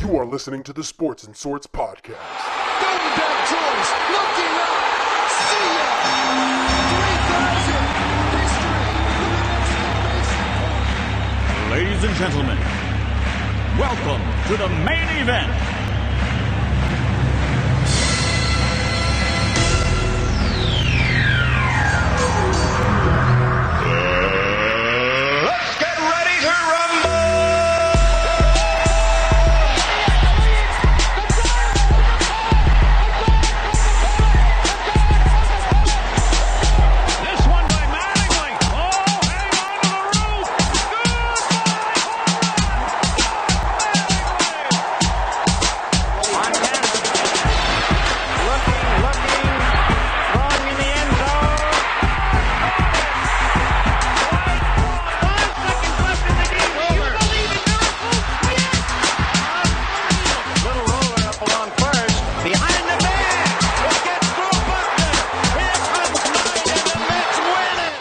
You are listening to the Sports and Sorts podcast. Going back choice, looking up, see ya! History. Ladies and gentlemen, welcome to the main event. Let's get ready to rumble! This one by Mattingly. Oh, hang on to the roof. Montana. Looking, throwing in the end zone. 5 seconds left in the game. Do you believe in miracles? Yes! Little roller up along first. Behind the man. It gets through Buckner. Here comes Knight, and the Mets win it.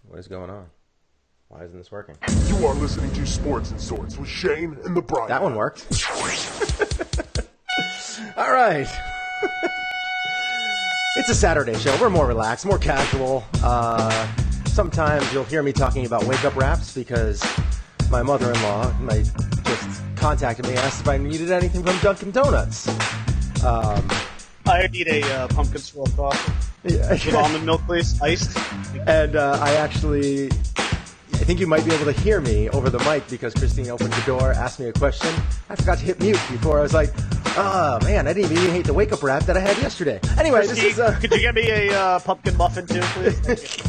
What is going on? Why isn't this working? You are listening to Sports and Sorts with Shane and the Brian. That one worked. All right. It's a Saturday show. We're more relaxed, more casual. Sometimes you'll hear me talking about wake-up raps because my mother-in-law just contacted me and asked if I needed anything from Dunkin' Donuts. I need a pumpkin swirl coffee with almond milk, please, iced. And I think you might be able to hear me over the mic because Christine opened the door, asked me a question. I forgot to hit mute before. I was like, oh, man, I didn't even hate the wake-up rap that I had yesterday. Anyway, this is... Could you get me a pumpkin muffin, too, please? Thank you.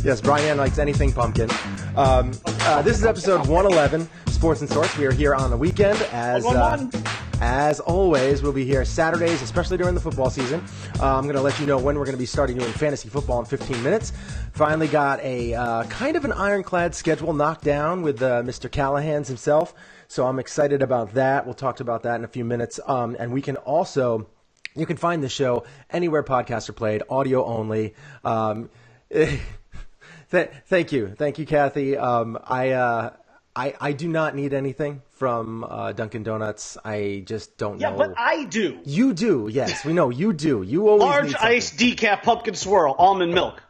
Yes, Brian likes anything pumpkin. This is episode 111, Sports and Sorts. We are here on the weekend. As always, we'll be here Saturdays, especially during the football season. I'm going to let you know when we're going to be starting doing fantasy football in 15 minutes. Finally got a kind of an ironclad schedule knocked down with Mr. Callahan's himself. So I'm excited about that. We'll talk about that in a few minutes. And we can also, you can find the show anywhere podcasts are played, audio only. Thank you, Kathy. I do not need anything from Dunkin' Donuts. I just don't know. Yeah, but I do. You do, yes. We know you do. You always Large need something. iced decaf pumpkin swirl, almond milk.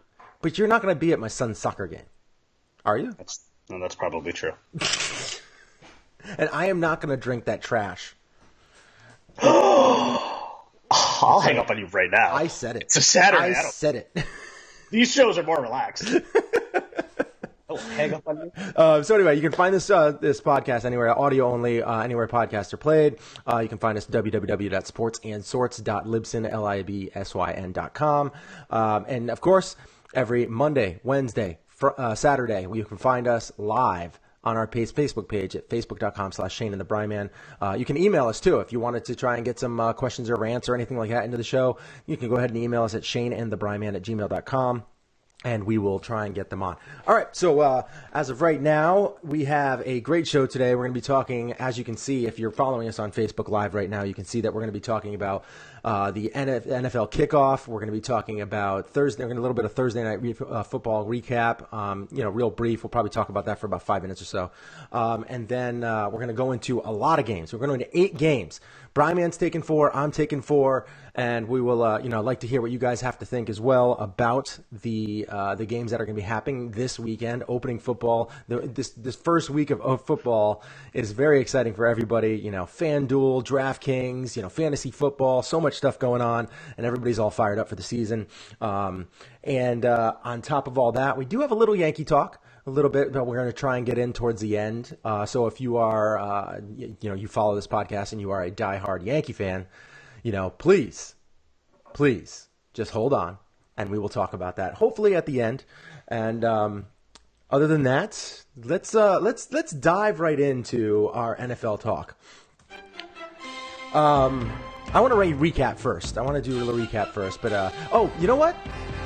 But you're not going to be at my son's soccer game, are you? That's probably true. And I am not going to drink that trash. I'll hang up on you right now. I said it. It's a Saturday. I said it. These shows are more relaxed. I'll hang up on you. So anyway, you can find this podcast anywhere, audio only, anywhere podcasts are played. You can find us at www.sportsandsorts.libsyn.com. And of course, every Monday, Wednesday, Saturday, you can find us live on our Facebook page at facebook.com/ShaneAndTheBriMan. You can email us too if you wanted to try and get some questions or rants or anything like that into the show. You can go ahead and email us at ShaneAndTheBriMan@gmail.com. And we will try and get them on. All right, so as of right now, we have a great show today. We're going to be talking, as you can see, if you're following us on Facebook Live right now, you can see that we're going to be talking about the NFL kickoff. We're going to be talking about Thursday. We're going to do a little bit of Thursday night football recap. Real brief. We'll probably talk about that for about 5 minutes or so. And then we're going to go into a lot of games. We're going to go into 8 games. Briman's taking 4. I'm taking 4. And we will, like to hear what you guys have to think as well about the games that are going to be happening this weekend. Opening football, this first week of football is very exciting for everybody. FanDuel, DraftKings, fantasy football, so much stuff going on, and everybody's all fired up for the season. And on top of all that, we do have a little Yankee talk. A little bit, but we're going to try and get in towards the end. So if you are, you follow this podcast and you are a diehard Yankee fan, please just hold on, and we will talk about that hopefully at the end. And other than that, let's dive right into our NFL talk. I want to recap first. I want to do a little recap first, but you know what?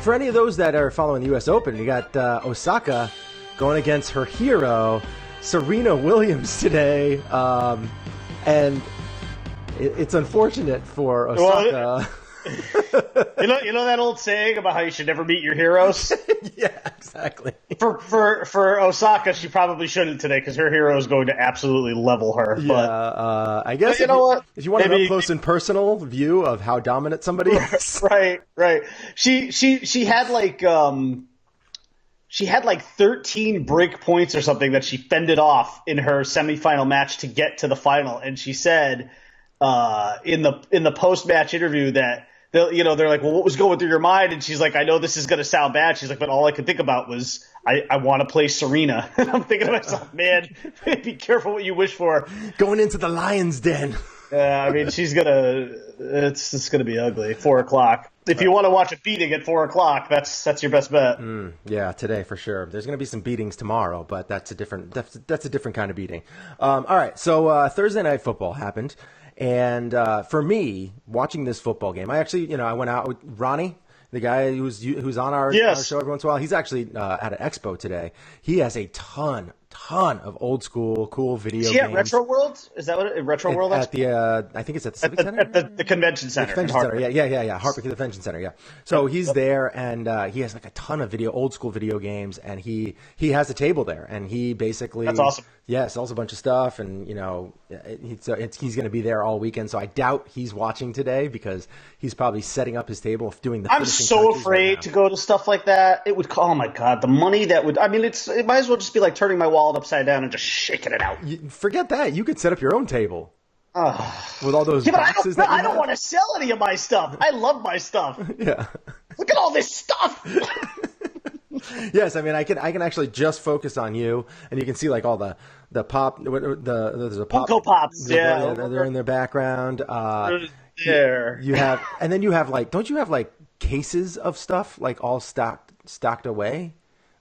For any of those that are following the U.S. Open, you got Osaka going against her hero, Serena Williams, today. And it's unfortunate for Osaka. You know that old saying about how you should never meet your heroes? Yeah, exactly. For Osaka, she probably shouldn't today because her hero is going to absolutely level her. Yeah, but I guess you know what? If you want an up close and personal view of how dominant somebody is, right. She had like 13 break points or something that she fended off in her semifinal match to get to the final, and she said in the post match interview that they're like, well, what was going through your mind? And she's like, I know this is going to sound bad. She's like, but all I could think about was I want to play Serena. And I'm thinking to myself, man, be careful what you wish for. Going into the lion's den. I mean, it's going to be ugly. 4:00. If you want to watch a beating at 4:00, that's your best bet. Yeah, today for sure. There's going to be some beatings tomorrow, but that's a different kind of beating. All right, so Thursday Night Football happened, and for me, watching this football game, I actually, I went out with Ronnie, the guy who's on our show every once in a while. He's actually at an expo today. He has a ton of old school cool video games. Yeah, Retro World? Is that what Retro World is? At the I think it's at the Civic Center? At the Convention Center. The Convention Center, yeah. Hartwick Convention Center, yeah. So he's there, and he has like a ton of old school video games, and he has a table there, and he basically... That's awesome. Yeah, sells a bunch of stuff, and he's going to be there all weekend. So I doubt he's watching today because he's probably setting up his table, doing the. I'm so afraid to go to stuff like that. It would. Oh my god, the money that would. I mean, it might as well just be like turning my wallet upside down and just shaking it out. Forget that. You could set up your own table. With all those boxes. I don't want to sell any of my stuff. I love my stuff. Yeah. Look at all this stuff. Yes, I mean I can actually just focus on you, and you can see like all the pop. There's a pop. Funko Pops, yeah, they're in their background. There. You have, and then you have like, don't you have like cases of stuff like all stacked away,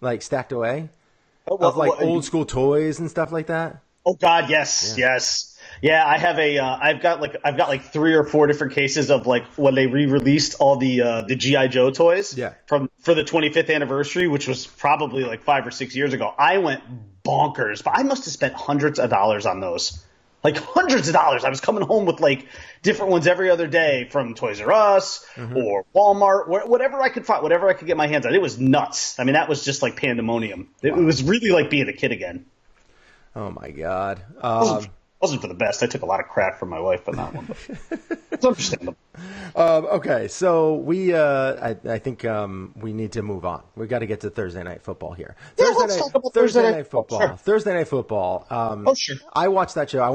of like old school toys and stuff like that? Oh God, yes. Yeah, I have I've got like 3 or 4 different cases of like when they re-released all the G.I. Joe toys. Yeah. For the 25th anniversary, which was probably like 5 or 6 years ago. I went bonkers, but I must have spent hundreds of dollars on those. Like hundreds of dollars. I was coming home with like different ones every other day from Toys R Us or Walmart, whatever I could find, whatever I could get my hands on. It was nuts. I mean, that was just like pandemonium. It was really like being a kid again. Oh my God. Wasn't for the best. I took a lot of crap from my wife on that one. It's understandable. Okay, so we I think we need to move on. We got to get to Thursday Night Football here. Let's talk about Thursday Night Football. Sure. Thursday Night Football. Sure. I watched that show.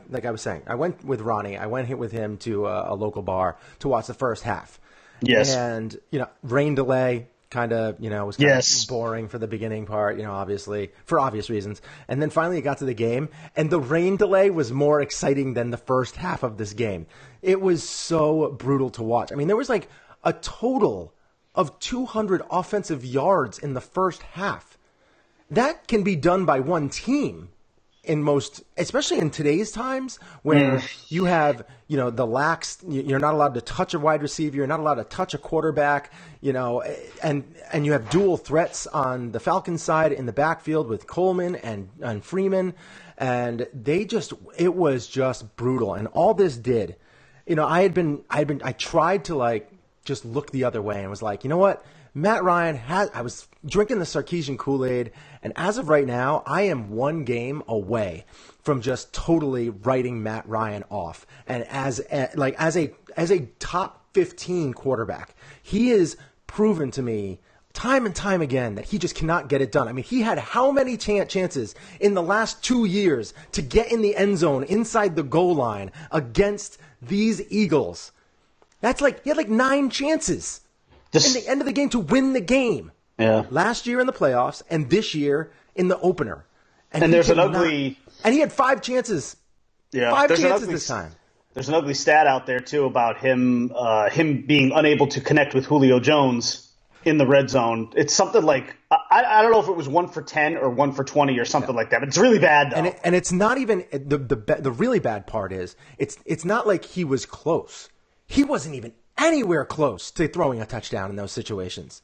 Like I was saying, I went with Ronnie. I went with him to a local bar to watch the first half. Yes. And rain delay. Kind of, was kind of boring for the beginning part, obviously, for obvious reasons. And then finally it got to the game, and the rain delay was more exciting than the first half of this game. It was so brutal to watch. I mean, there was like a total of 200 offensive yards in the first half. That can be done by one team in most, especially in today's times where you have, the lax, you're not allowed to touch a wide receiver, you're not allowed to touch a quarterback, and you have dual threats on the Falcons side in the backfield with Coleman and Freeman, and it was just brutal. And all this did, I tried to like just look the other way and was like, you know what? Matt Ryan I was drinking the Sarkisian Kool-Aid, and as of right now, I am one game away from just totally writing Matt Ryan off. And as a top 15 quarterback, he is proven to me time and time again that he just cannot get it done. I mean, he had how many chances in the last 2 years to get in the end zone inside the goal line against these Eagles? He had like 9 chances. In the end of the game to win the game. Yeah. Last year in the playoffs and this year in the opener. And there's an ugly... And he had 5 chances. Yeah. 5 chances this time. There's an ugly stat out there, too, about him being unable to connect with Julio Jones in the red zone. It's something like... I don't know if it was 1 for 10 or 1 for 20 or something like that, but it's really bad, though. And it's not even... The really bad part is it's not like he was close. He wasn't even anywhere close to throwing a touchdown in those situations.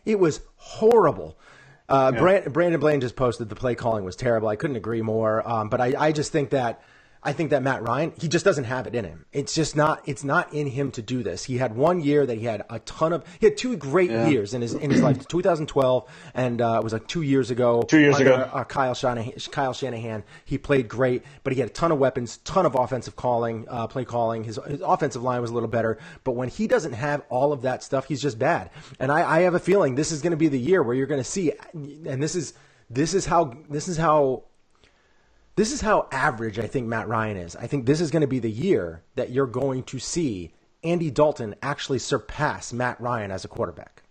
It was horrible. Brandon Blaine just posted the play calling was terrible. I couldn't agree more. But I just think that I think that Matt Ryan, he just doesn't have it in him. It's not in him to do this. He had one year that he had two great years in his life, 2012 and it was like 2 years ago. 2 years ago. Kyle Shanahan, he played great, but he had a ton of weapons, ton of offensive play calling. His offensive line was a little better, but when he doesn't have all of that stuff, he's just bad. And I have a feeling this is going to be the year where you're going to see, and this is how average I think Matt Ryan is. I think this is going to be the year that you're going to see Andy Dalton actually surpass Matt Ryan as a quarterback.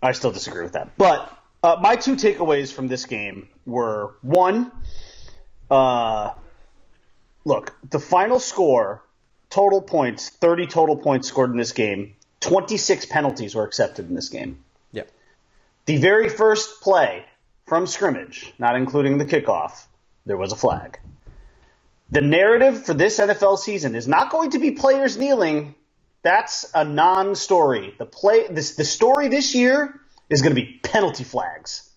I still disagree with that. But my two takeaways from this game were, one, look, the final score, total points, 30 total points scored in this game, 26 penalties were accepted in this game. Yeah. The very first play from scrimmage, not including the kickoff, there was a flag. The narrative for this NFL season is not going to be players kneeling. That's a non-story. The story this year is going to be penalty flags.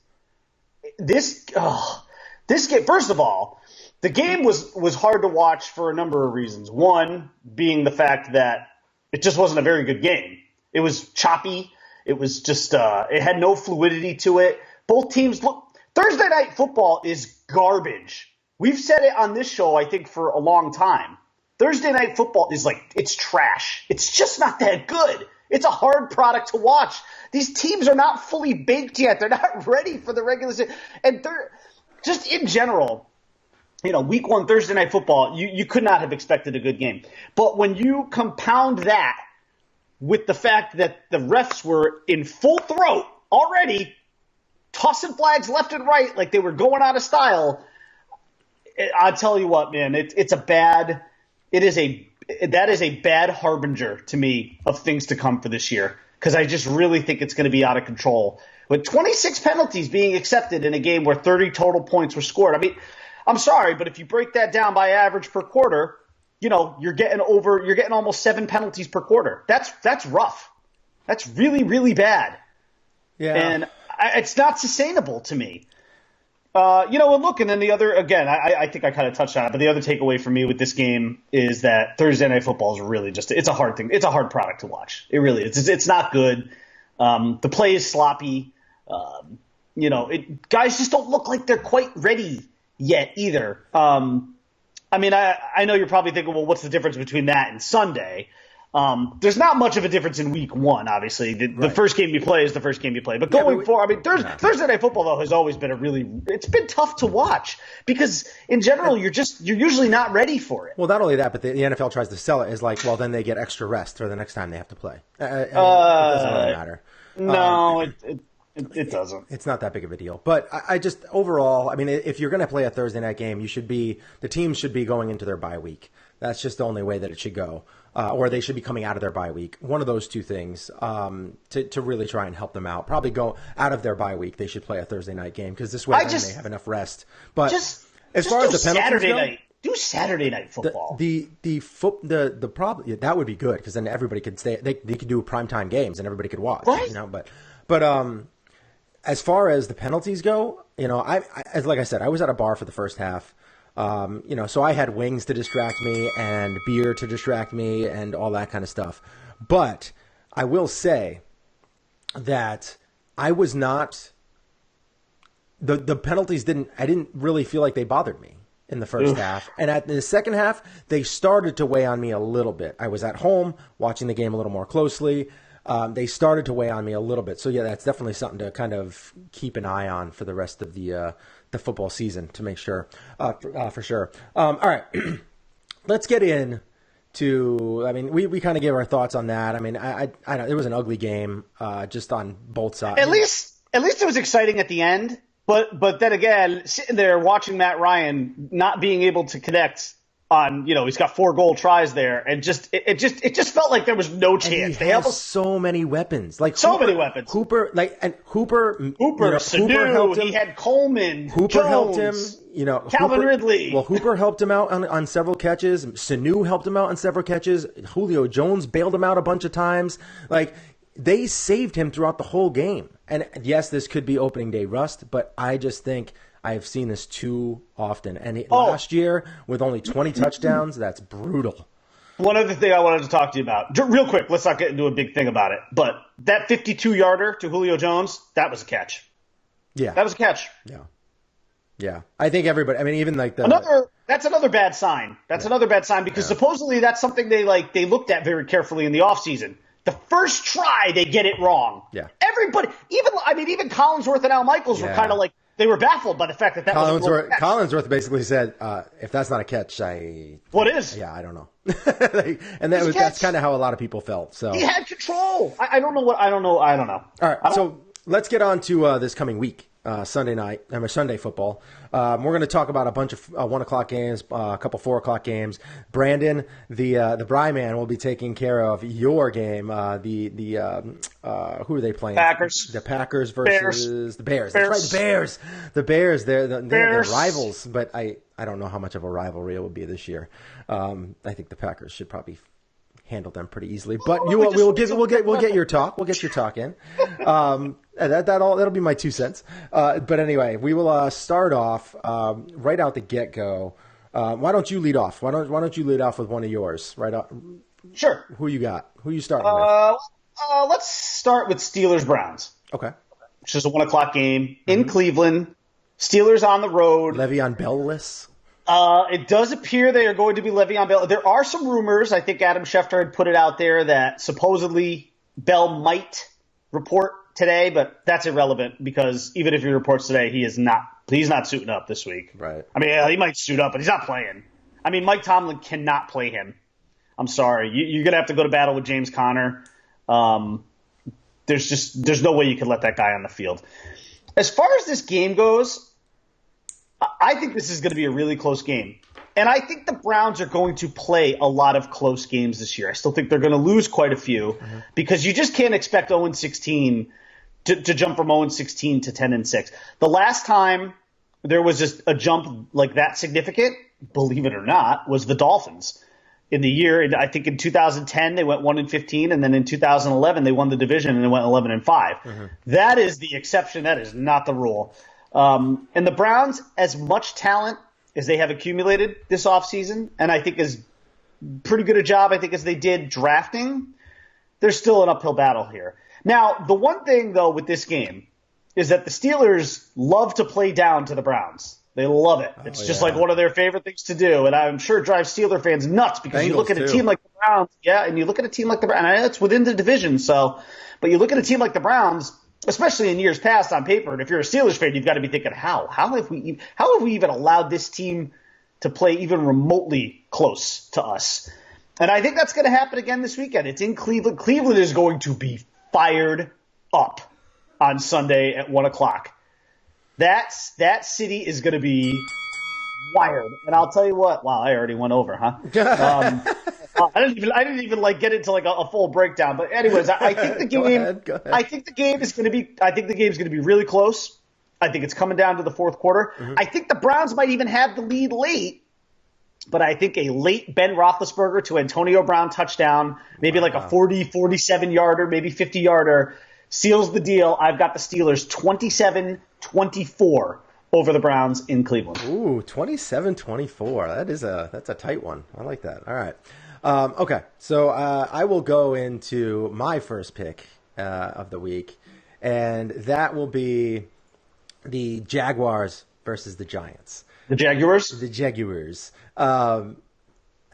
This game, first of all, the game was hard to watch for a number of reasons. One being the fact that it just wasn't a very good game. It was choppy. It was just it had no fluidity to it. Both teams look. Thursday Night Football is garbage. We've said it on this show, I think, for a long time. Thursday Night Football is it's trash. It's just not that good. It's a hard product to watch. These teams are not fully baked yet. They're not ready for the regular season. And they're just in general, week one Thursday Night Football, you could not have expected a good game. But when you compound that with the fact that the refs were in full throat already, tossing flags left and right like they were going out of style, I'll tell you what, man, that is a bad harbinger to me of things to come for this year, because I just really think it's going to be out of control. With 26 penalties being accepted in a game where 30 total points were scored, I mean, I'm sorry, but if you break that down by average per quarter, you're getting almost 7 penalties per quarter. That's rough. That's really, really bad. Yeah. And it's not sustainable to me. And look, and then the other, again, I think I kind of touched on it, but the other takeaway for me with this game is that Thursday Night Football is really it's a hard thing. It's a hard product to watch. It really is. It's not good. The play is sloppy. Guys just don't look like they're quite ready yet either. I know you're probably thinking, well, what's the difference between that and Sunday? There's not much of a difference in week one, obviously. The first game you play is the first game you play. But going forward, Thursday Night Football, though, has always been it's been tough to watch because, in general, you're usually not ready for it. Well, not only that, but the NFL tries to sell it as then they get extra rest for the next time they have to play. It doesn't really matter. No, it doesn't. It's not that big of a deal. But I just, overall, if you're going to play a Thursday night game, the team should be going into their bye week. That's just the only way that it should go. Or they should be coming out of their bye week. One of those two things to really try and help them out. Probably go out of their bye week. They should play a Thursday night game because this way they have enough rest. But as far as the penalties go, do Saturday Night Football. The problem that would be good because then everybody could stay. They could do primetime games and everybody could watch. Right. But as far as the penalties go, like I said, I was at a bar for the first half. So I had wings to distract me and beer to distract me and all that kind of stuff. But I will say that I was not the penalties I didn't really feel like they bothered me in the first half. And in the second half, they started to weigh on me a little bit. I was at home watching the game a little more closely. They started to weigh on me a little bit. So yeah, that's definitely something to kind of keep an eye on for the rest of the football season to make sure, for sure. All right, let's get in to, we kind of gave our thoughts on that. I know it was an ugly game, just on both sides. At least it was exciting at the end, but then again, sitting there watching Matt Ryan not being able to connect on, he's got 4 goal tries there, and it just felt like there was no chance. They have so many weapons, many weapons. Hooper Sanu, helped him. He had Coleman. Hooper Jones, helped him. Calvin Ridley. Well, Hooper helped him out on several catches. Sanu helped him out on several catches. Julio Jones bailed him out a bunch of times. They saved him throughout the whole game. And yes, this could be opening day rust, but I just think I've seen this too often. And last year, with only 20 touchdowns, that's brutal. One other thing I wanted to talk to you about, real quick, let's not get into a big thing about it, but that 52-yarder to Julio Jones, that was a catch. Yeah. That was a catch. Yeah. I think everybody, I mean, even like that's another bad sign. That's another bad sign because supposedly that's something they looked at very carefully in the offseason. The first try, they get it wrong. Yeah. Everybody, even Collinsworth and Al Michaels were kind of like, they were baffled by the fact that was a catch. Collinsworth basically said, if that's not a catch, what is? Yeah, I don't know. And that's kind of how a lot of people felt. So he had control. I don't know. All right, so let's get on to this coming week. Sunday football. We're going to talk about a bunch of 1 o'clock games, a couple 4 o'clock games. Brandon, the BriMan, will be taking care of your game. Who are they playing? Packers. The Packers versus the Bears. That's right, the Bears. The Bears. They're rivals, but I don't know how much of a rivalry it will be this year. I think the Packers should probably handle them pretty easily, but we'll get your talk. We'll get your talk in. That'll be my 2 cents. But anyway, we will start off right out the get go. Why don't you lead off? Why don't you lead off with one of yours? Right up. Sure. Who you got? Who you starting with? Let's start with Steelers Browns. Okay. Which is a 1 o'clock game in Cleveland. Steelers on the road. Le'Veon Bell-less. It does appear they are going to be Le'Veon Bell. There are some rumors. I think Adam Schefter had put it out there that supposedly Bell might report today, but that's irrelevant because even if he reports today, he's not suiting up this week. Right. I mean, he might suit up, but he's not playing. I mean, Mike Tomlin cannot play him. I'm sorry. You're going to have to go to battle with James Conner. There's no way you could let that guy on the field. As far as this game goes, I think this is going to be a really close game. And I think the Browns are going to play a lot of close games this year. I still think they're going to lose quite a few because you just can't expect 0-16 to jump from 0-16 to 10-6. The last time there was just a jump like that significant, believe it or not, was the Dolphins. In the year, I think in 2010 they went 1-15, and then in 2011 they won the division and they went 11-5. That is the exception. That is not the rule. And the Browns, as much talent as they have accumulated this offseason, and I think is pretty good a job, I think, as they did drafting, there's still an uphill battle here. Now, the one thing, though, with this game is that the Steelers love to play down to the Browns. They love it. It's just like one of their favorite things to do, and I'm sure it drives Steeler fans nuts because you look at a team like the Browns, and you look at a team like the Browns, and I know it's within the division, but you look at a team like the Browns, especially in years past on paper, and if you're a Steelers fan, you've got to be thinking, how have we even allowed this team to play even remotely close to us? And I think that's going to happen again this weekend. It's in Cleveland. Cleveland is going to be fired up on Sunday at 1 o'clock. That city is going to be wired. And I'll tell you what. Wow, I already went over, huh? I didn't even get into a full breakdown. But anyways, I think the game. Go ahead. I think the game is going to be. I think the game is going to be really close. I think it's coming down to the fourth quarter. I think the Browns might even have the lead late. But I think a late Ben Roethlisberger to Antonio Brown touchdown, maybe like a 40, 47-yarder, maybe 50-yarder, seals the deal. I've got the Steelers 27-24 over the Browns in Cleveland. Ooh, 27-24. That's a tight one. I like that. All right. Okay, so I will go into my first pick of the week, and that will be the Jaguars versus the Giants. The Jaguars? The Jaguars.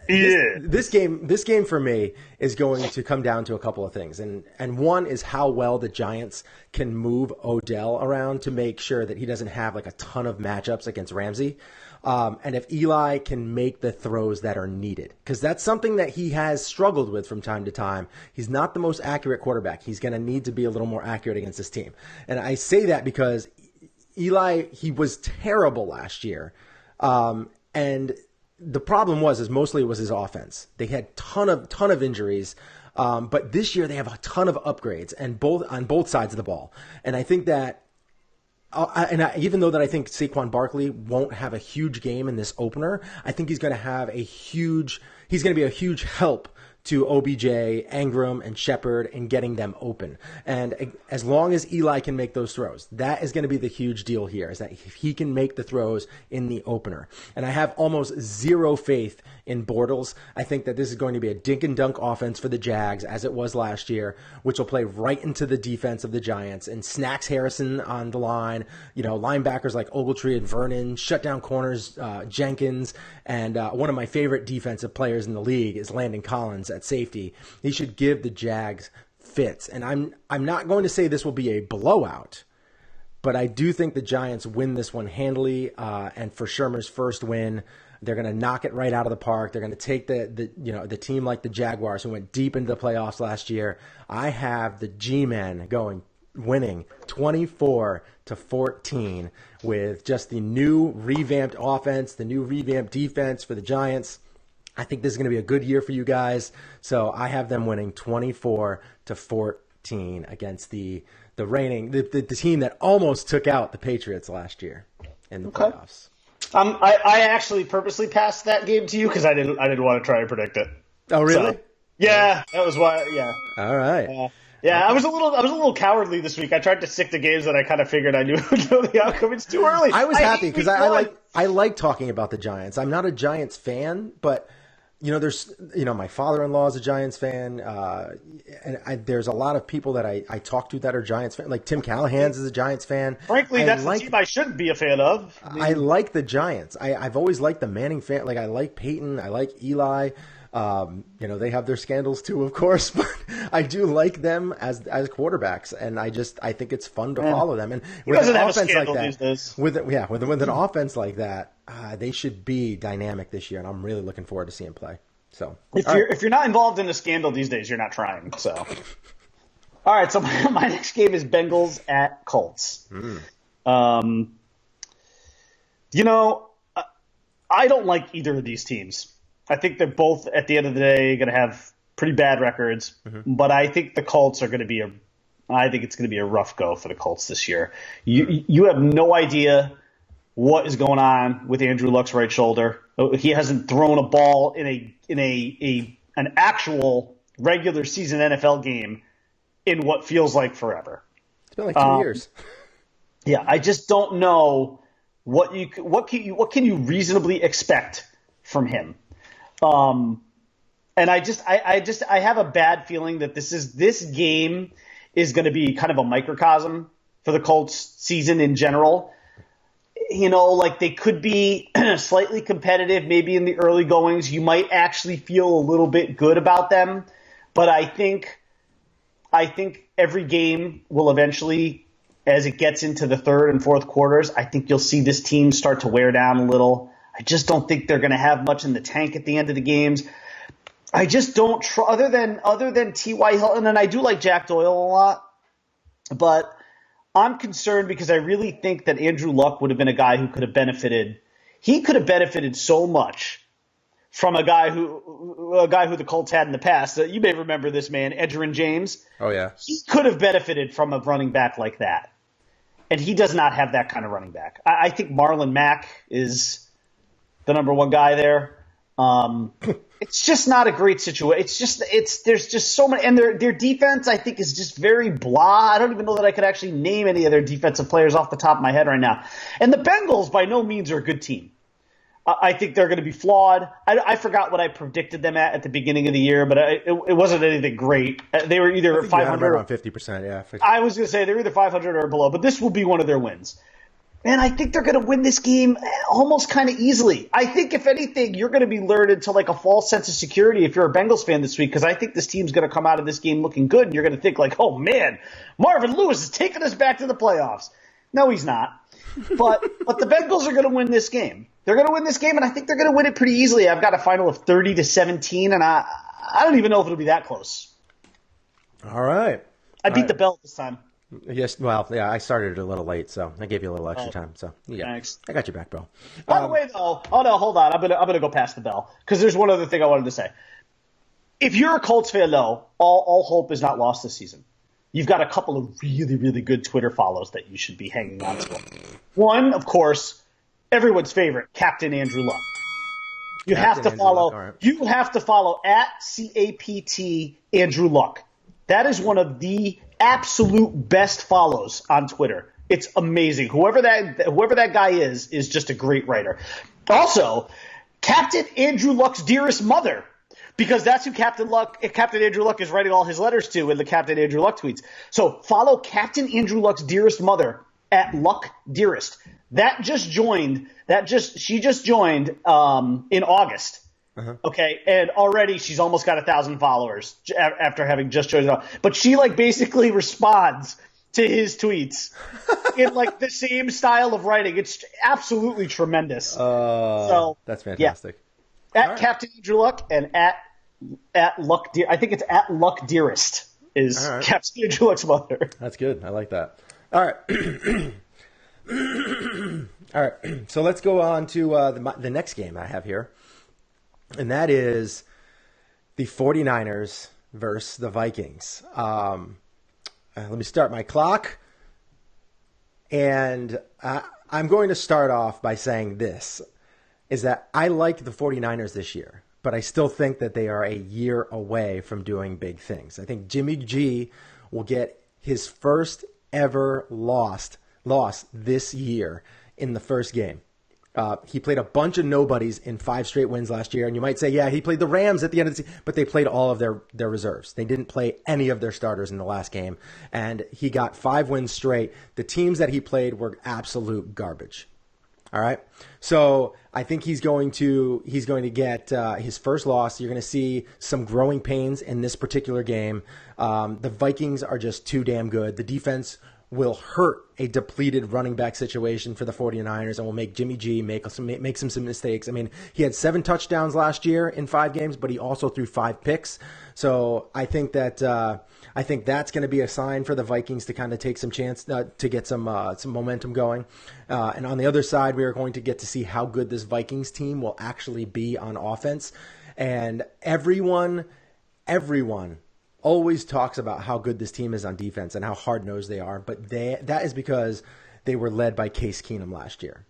This game for me is going to come down to a couple of things, and one is how well the Giants can move Odell around to make sure that he doesn't have a ton of matchups against Ramsey, and if Eli can make the throws that are needed, because that's something that he has struggled with from time to time. He's not the most accurate quarterback. He's going to need to be a little more accurate against this team, and I say that because Eli, he was terrible last year, and the problem was mostly it was his offense. They had ton of injuries, but this year they have a ton of upgrades and on both sides of the ball. And I think that, even though that I think Saquon Barkley won't have a huge game in this opener, I think he's going to be a huge help to OBJ, Ingram, and Shepard and getting them open. And as long as Eli can make those throws, that is going to be the huge deal here, is that if he can make the throws in the opener. And I have almost zero faith in Bortles. I think that this is going to be a dink and dunk offense for the Jags, as it was last year, which will play right into the defense of the Giants, and snacks Harrison on the line, linebackers like Ogletree and Vernon, shut down corners, Jenkins, and one of my favorite defensive players in the league is Landon Collins at safety. He should give the Jags fits. And I'm not going to say this will be a blowout, but I do think the Giants win this one handily, and for Shermer's first win, they're going to knock it right out of the park. They're going to take the team like the Jaguars, who went deep into the playoffs last year. I have the G-Men winning 24-14 with just the new revamped offense, the new revamped defense for the Giants. I think this is going to be a good year for you guys. So I have them winning 24-14 against the team that almost took out the Patriots last year in the playoffs. I actually purposely passed that game to you because I didn't want to try to predict it. Oh, really? So, yeah, that was why. Yeah. All right. I was a little cowardly this week. I tried to stick to games that I kind of figured I knew the outcome. It's too early. I was happy because I like talking about the Giants. I'm not a Giants fan, but there's my father-in-law is a Giants fan, and there's a lot of people that I talk to that are Giants fans. Like Tim Callahan's is a Giants fan. Frankly, that's the team I shouldn't be a fan of. I like the Giants. I've always liked the Manning fan. Like, I like Peyton. I like Eli. They have their scandals too, of course, but I do like them as quarterbacks, and I think it's fun to follow them. And with an offense like that, with an offense like that, they should be dynamic this year, and I'm really looking forward to seeing play. So if you're not involved in a scandal these days, you're not trying. So all right, so my next game is Bengals at Colts. I don't like either of these teams. I think they're both, at the end of the day, going to have pretty bad records. Mm-hmm. But I think the Colts are going to be I think it's going to be a rough go for the Colts this year. You have no idea what is going on with Andrew Luck's right shoulder. He hasn't thrown a ball in an actual regular season NFL game in what feels like forever. It's been like 2 years. Yeah, I just don't know what can you reasonably expect from him. And I have a bad feeling that this game is going to be kind of a microcosm for the Colts season in general. They could be slightly competitive, maybe in the early goings. You might actually feel a little bit good about them, but I think every game will eventually, as it gets into the third and fourth quarters, I think you'll see this team start to wear down a little. I just don't think they're going to have much in the tank at the end of the games. I just don't other than T.Y. Hilton, and I do like Jack Doyle a lot, but I'm concerned because I really think that Andrew Luck would have been a guy who could have benefited. He could have benefited so much from a guy who the Colts had in the past. You may remember this man, Edgerrin James. Oh yeah, he could have benefited from a running back like that, and he does not have that kind of running back. I think Marlon Mack is the number one guy there. It's just not a great situation. There's just so many, and their defense I think is just very blah. I don't even know that I could actually name any of their defensive players off the top of my head right now. And the Bengals by no means are a good team. I think they're going to be flawed. I forgot what I predicted them at the beginning of the year, but it wasn't anything great. They were either 500 around 50%. Yeah, 50%. I was going to say they were either 500 or below, but this will be one of their wins. And I think they're going to win this game almost kind of easily. I think, if anything, you're going to be lured into like a false sense of security if you're a Bengals fan this week, because I think this team's going to come out of this game looking good, and you're going to think like, oh, man, Marvin Lewis is taking us back to the playoffs. No, he's not. But the Bengals are going to win this game. They're going to win this game, and I think they're going to win it pretty easily. I've got a final of 30-17, and I don't even know if it'll be that close. All right. I beat the bell this time. Yes, well, yeah, I started a little late, so I gave you a little extra time. So yeah, thanks. I got your back, Bill. By the way, though, hold on, I'm gonna go past the bell because there's one other thing I wanted to say. If you're a Colts fan, though, all hope is not lost this season. You've got a couple of really, really good Twitter follows that you should be hanging on to. One, of course, everyone's favorite, Captain Andrew Luck. You have to Andrew follow. Luck, all right. You have to follow at CAPT Andrew Luck. That is one of the absolute best follows on Twitter. It's amazing. Whoever that guy is just a great writer. Also, Captain Andrew Luck's dearest mother, because that's who Captain Andrew Luck is writing all his letters to in the Captain Andrew Luck tweets. So follow Captain Andrew Luck's dearest mother at Luck Dearest. She just joined in August. Okay, and already she's almost got 1,000 followers after having just joined. But she basically responds to his tweets in the same style of writing. It's absolutely tremendous. So that's fantastic. Yeah. At Captain Andrew Luck and at Luck Dear, I think it's at Luck Dearest is Captain Andrew Luck's mother. That's good. I like that. All right. All right. So let's go on to the next game I have here. And that is the 49ers versus the Vikings. Let me start my clock. And I'm going to start off by saying this, is that I like the 49ers this year, but I still think that they are a year away from doing big things. I think Jimmy G will get his first ever loss this year in the first game. He played a bunch of nobodies in 5 straight wins last year. And you might say, yeah, he played the Rams at the end of the season, but they played all of their reserves. They didn't play any of their starters in the last game. And he got 5 wins straight. The teams that he played were absolute garbage. All right. So I think he's going to get his first loss. You're going to see some growing pains in this particular game. The Vikings are just too damn good. The defense will hurt a depleted running back situation for the 49ers and will make Jimmy G make some mistakes. I mean, he had 7 touchdowns last year in 5 games, but he also threw 5 picks. So I think that's going to be a sign for the Vikings to kind of take some chance to get some momentum going. And on the other side, we are going to get to see how good this Vikings team will actually be on offense. And everyone always talks about how good this team is on defense and how hard-nosed they are, but that is because they were led by Case Keenum last year.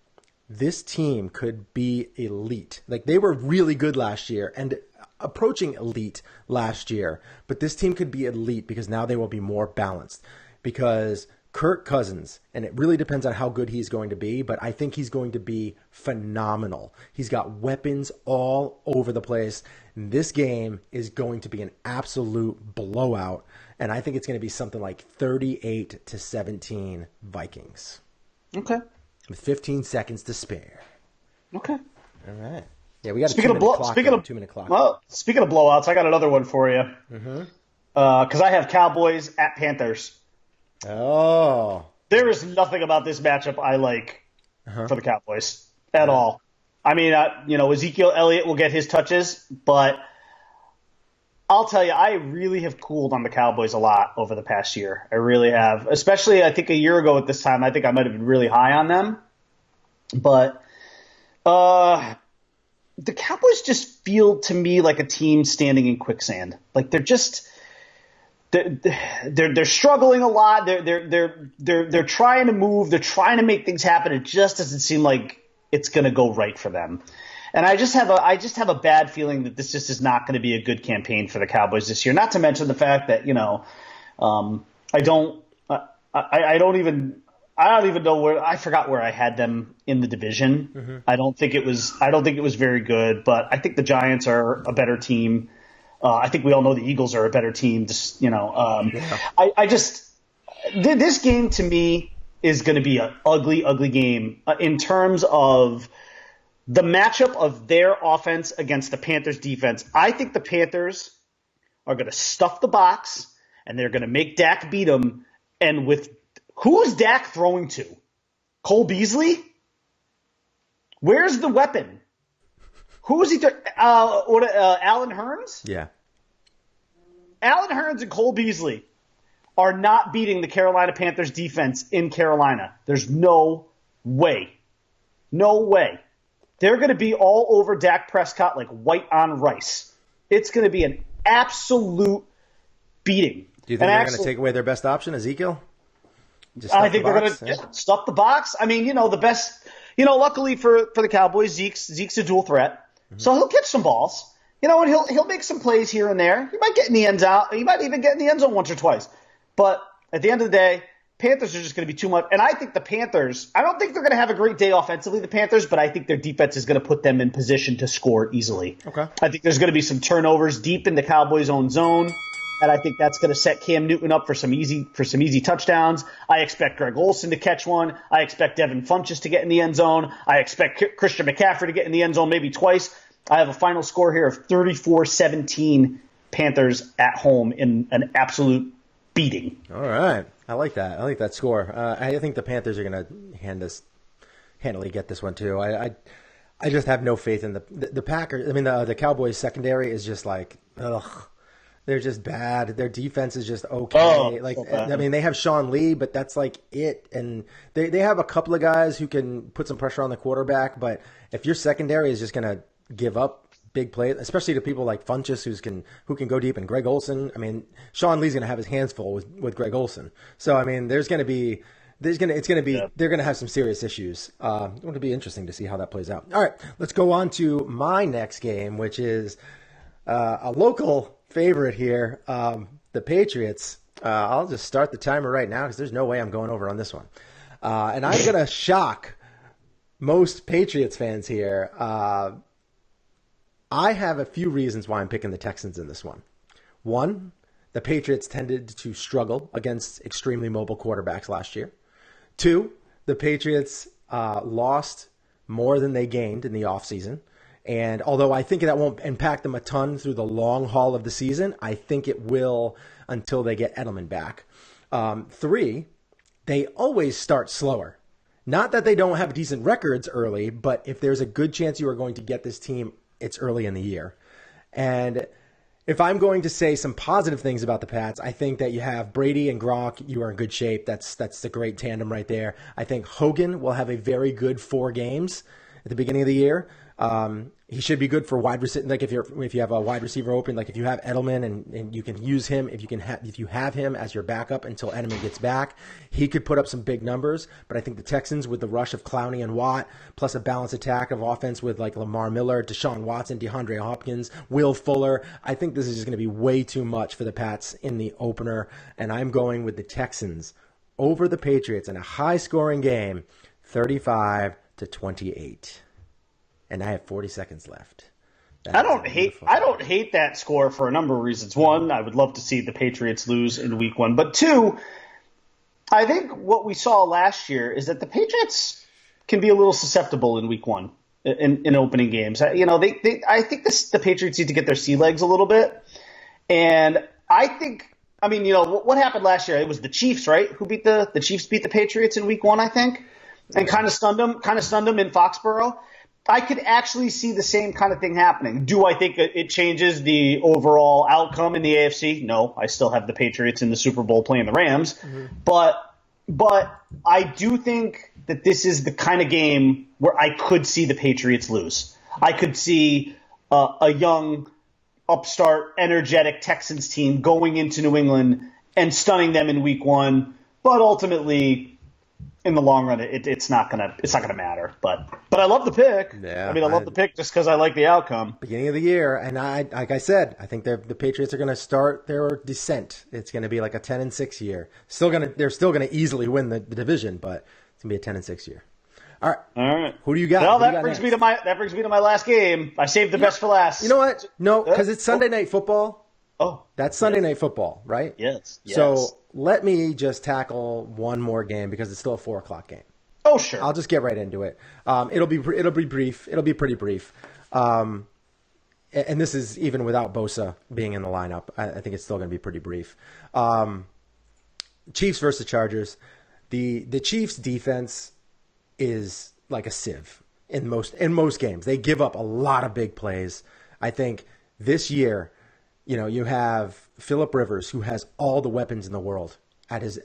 This team could be elite. They were really good last year and approaching elite last year, but this team could be elite because now they will be more balanced because Kirk Cousins, and it really depends on how good he's going to be, but I think he's going to be phenomenal. He's got weapons all over the place. This game is going to be an absolute blowout, and I think it's going to be something like 38-17 Vikings. Okay. With 15 seconds to spare. Okay. All right. Yeah, we got a 2-minute clock. Well, speaking of blowouts, I got another one for you. Because I have Cowboys at Panthers. Oh. There is nothing about this matchup I like for the Cowboys at all. I mean, Ezekiel Elliott will get his touches, but I'll tell you, I really have cooled on the Cowboys a lot over the past year. I really have. Especially, I think a year ago at this time, I think I might have been really high on them. But the Cowboys just feel to me like a team standing in quicksand. They're just... They're struggling a lot. They're trying to move. They're trying to make things happen. It just doesn't seem like it's going to go right for them. And I just have a bad feeling that this just is not going to be a good campaign for the Cowboys this year. Not to mention the fact that I don't even know where I forgot where I had them in the division. I don't think it was very good. But I think the Giants are a better team. I think we all know the Eagles are a better team. This game to me is going to be an ugly, ugly game in terms of the matchup of their offense against the Panthers defense. I think the Panthers are going to stuff the box and they're going to make Dak beat them. And who is Dak throwing to? Cole Beasley? Where's the weapon? Who is he? Allen Hurns? Yeah. Allen Hurns and Cole Beasley are not beating the Carolina Panthers defense in Carolina. There's no way. No way. They're going to be all over Dak Prescott like white on rice. It's going to be an absolute beating. Do you think they're going to take away their best option, Ezekiel? I think they're going to stuff the box. I mean, the best. Luckily for the Cowboys, Zeke's a dual threat. So he'll catch some balls, and he'll make some plays here and there. He might get in the end zone. He might even get in the end zone once or twice. But at the end of the day, Panthers are just going to be too much. And I think the Panthers, I don't think they're going to have a great day offensively, the Panthers, but I think their defense is going to put them in position to score easily. Okay. I think there's going to be some turnovers deep in the Cowboys' own zone. And I think that's going to set Cam Newton up for some easy touchdowns. I expect Greg Olsen to catch one. I expect Devin Funchess to get in the end zone. I expect Christian McCaffrey to get in the end zone maybe twice. I have a final score here of 34-17 Panthers at home in an absolute beating. All right. I like that. I like that score. I think the Panthers are going to handily get this one too. I just have no faith in the Packers. I mean, the Cowboys secondary is just like, ugh. They're just bad. Their defense is just okay. They have Sean Lee, but that's like it. And they have a couple of guys who can put some pressure on the quarterback. But if your secondary is just going to give up big plays, especially to people like Funchess who can go deep, and Greg Olsen. I mean, Sean Lee's going to have his hands full with Greg Olsen. So I mean, they're going to have some serious issues. It's going to be interesting to see how that plays out. All right, let's go on to my next game, which is a local favorite here, the Patriots. I'll just start the timer right now because there's no way I'm going over on this one. And I'm going to shock most Patriots fans here. I have a few reasons why I'm picking the Texans in this one. One, the Patriots tended to struggle against extremely mobile quarterbacks last year. Two, the Patriots lost more than they gained in the offseason. And although I think that won't impact them a ton through the long haul of the season, I think it will until they get Edelman back. Three, they always start slower. Not that they don't have decent records early, but if there's a good chance you are going to get this team, it's early in the year. And if I'm going to say some positive things about the Pats, I think that you have Brady and Gronk. You are in good shape. That's the great tandem right there. I think Hogan will have a very good 4 games at the beginning of the year. He should be good for wide receiver. Like if you have a wide receiver open, like if you have Edelman and you can use him, if you have him as your backup until Edelman gets back, he could put up some big numbers. But I think the Texans, with the rush of Clowney and Watt, plus a balanced attack of offense with like Lamar Miller, Deshaun Watson, DeAndre Hopkins, Will Fuller, I think this is just going to be way too much for the Pats in the opener. And I'm going with the Texans over the Patriots in a high-scoring game, 35-28. And I have 40 seconds left. I don't hate that score for a number of reasons. One, I would love to see the Patriots lose in week 1. But two, I think what we saw last year is that the Patriots can be a little susceptible in week 1 in opening games. I think the Patriots need to get their sea legs a little bit. And I think, what happened last year? It was the Chiefs, right? Who beat the Chiefs beat the Patriots in week 1, I think, and kind of stunned them in Foxborough. I could actually see the same kind of thing happening. Do I think it changes the overall outcome in the AFC? No, I still have the Patriots in the Super Bowl playing the Rams. Mm-hmm. But I do think that this is the kind of game where I could see the Patriots lose. I could see a young, upstart, energetic Texans team going into New England and stunning them in week 1. But ultimately, in the long run, it's not gonna matter. But I love the pick. Yeah, I love the pick just because I like the outcome. Beginning of the year, and like I said, I think the Patriots are going to start their descent. It's going to be like a 10-6 year. They're still gonna easily win the division, but it's gonna be a 10-6 year. All right. Who do you got? Well, that brings me to my last game. I saved the best for last. You know what? No, because it's Sunday Night Football. Oh, that's Sunday Night Football, right? Yes. So let me just tackle one more game because it's still a 4:00 game. Oh, sure. I'll just get right into it. It'll be brief. It'll be pretty brief. And this is even without Bosa being in the lineup. I think it's still going to be pretty brief. Chiefs versus Chargers. The Chiefs defense is like a sieve in most games. They give up a lot of big plays. I think this year, you have Phillip Rivers, who has all the weapons in the world at his.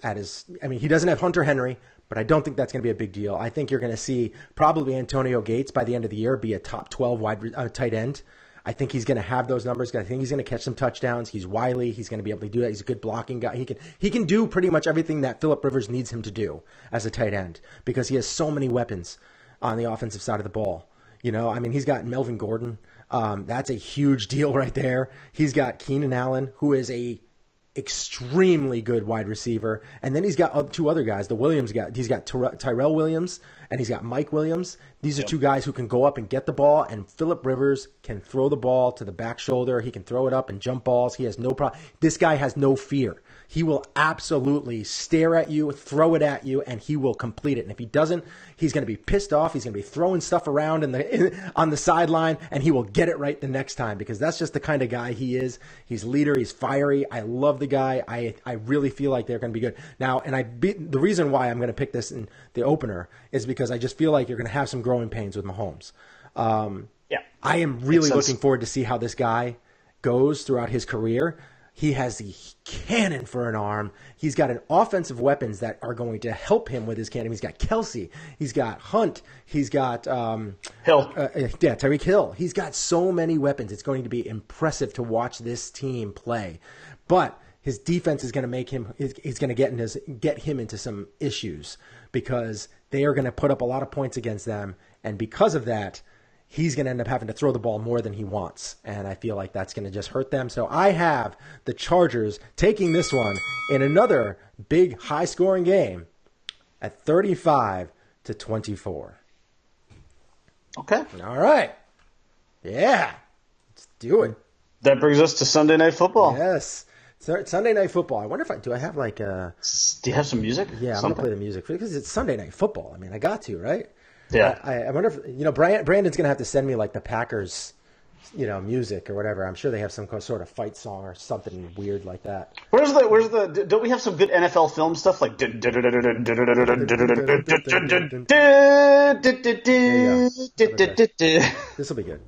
He doesn't have Hunter Henry, but I don't think that's going to be a big deal. I think you're going to see probably Antonio Gates by the end of the year be a top 12 tight end. I think he's going to have those numbers. I think he's going to catch some touchdowns. He's wily. He's going to be able to do that. He's a good blocking guy. He can do pretty much everything that Phillip Rivers needs him to do as a tight end because he has so many weapons on the offensive side of the ball. He's got Melvin Gordon. That's a huge deal right there. He's got Keenan Allen, who is a extremely good wide receiver, and then he's got two other guys. He's got Tyrell Williams and he's got Mike Williams. These are two guys who can go up and get the ball, and Phillip Rivers can throw the ball to the back shoulder. He can throw it up and jump balls. He has no problem. This guy has no fear. He will absolutely stare at you, throw it at you, and he will complete it. And if he doesn't, he's going to be pissed off. He's going to be throwing stuff around on the sideline, and he will get it right the next time, because that's just the kind of guy he is. He's a leader. He's fiery. I love the guy. I really feel like they're going to be good. Now, the reason why I'm going to pick this in the opener is because I just feel like you're going to have some growing pains with Mahomes. I am really looking forward to see how this guy goes throughout his career. He has a cannon for an arm. He's got an offensive weapons that are going to help him with his cannon. He's got Kelsey. He's got Hunt. He's got Hill. Tyreek Hill. He's got so many weapons. It's going to be impressive to watch this team play. But his defense is going to make him. He's going to get him into some issues, because they are going to put up a lot of points against them, and because of that, he's going to end up having to throw the ball more than he wants, and I feel like that's going to just hurt them. So I have the Chargers taking this one in another big, high-scoring game at 35-24. Okay. All right. Yeah. Let's do it. That brings us to Sunday Night Football. Yes. Sunday Night Football. I wonder do I have like a... Do you have some music? Yeah, I'm going to play the music because it's Sunday Night Football. I mean, I got to, right? Yeah. I wonder if, Brandon's going to have to send me like the Packers, music or whatever. I'm sure they have some sort of fight song or something weird like that. Don't we have some good NFL film stuff like This will be good.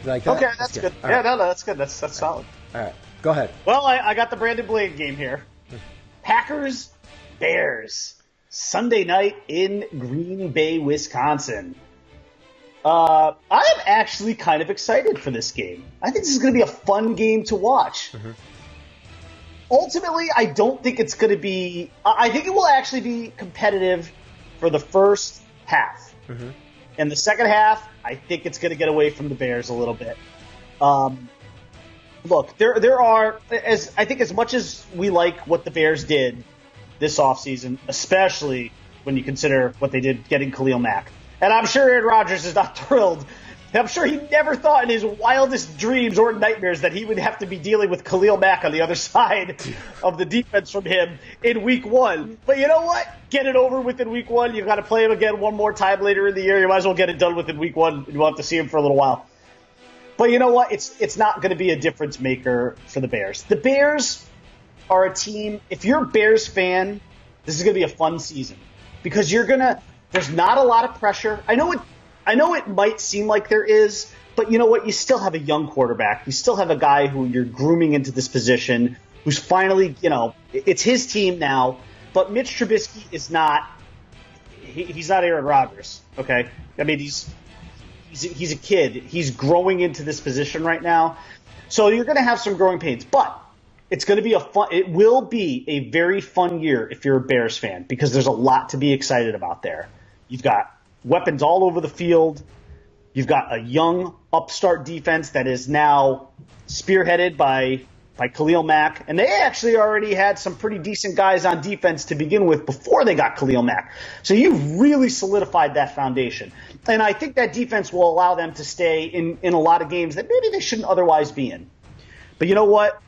Like that? Okay, that's good. Yeah, no, that's good. That's solid. All right, go ahead. Well, I got the Brandon Blade game here. Packers, Bears, Sunday night in Green Bay, Wisconsin. I'm actually kind of excited for this game. I think this is going to be a fun game to watch. Mm-hmm. Ultimately, I don't think it's going to be... I think it will actually be competitive for the first half. Mm-hmm. In the second half, I think it's going to get away from the Bears a little bit. Look, there are, I think as much as we like what the Bears did this offseason, especially when you consider what they did getting Khalil Mack. And I'm sure Aaron Rodgers is not thrilled. I'm sure he never thought in his wildest dreams or nightmares that he would have to be dealing with Khalil Mack on the other side of the defense from him in week one. But you know what? Get it over with in week one. You've got to play him again one more time later in the year. You might as well get it done with in week one. You won't have to see him for a little while. But you know what? It's not going to be a difference maker for the Bears. The Bears are a team, if you're a Bears fan, this is going to be a fun season. Because there's not a lot of pressure. I know it might seem like there is, but you know what? You still have a young quarterback. You still have a guy who you're grooming into this position, who's finally, it's his team now. But Mitch Trubisky is not. He's not Aaron Rodgers. Okay, I mean he's a kid. He's growing into this position right now, so you're going to have some growing pains. But it's going to be It will be a very fun year if you're a Bears fan, because there's a lot to be excited about there. You've got weapons all over the field. You've got a young upstart defense that is now spearheaded by Khalil Mack. And they actually already had some pretty decent guys on defense to begin with before they got Khalil Mack. So you've really solidified that foundation. And I think that defense will allow them to stay in a lot of games that maybe they shouldn't otherwise be in. But you know what?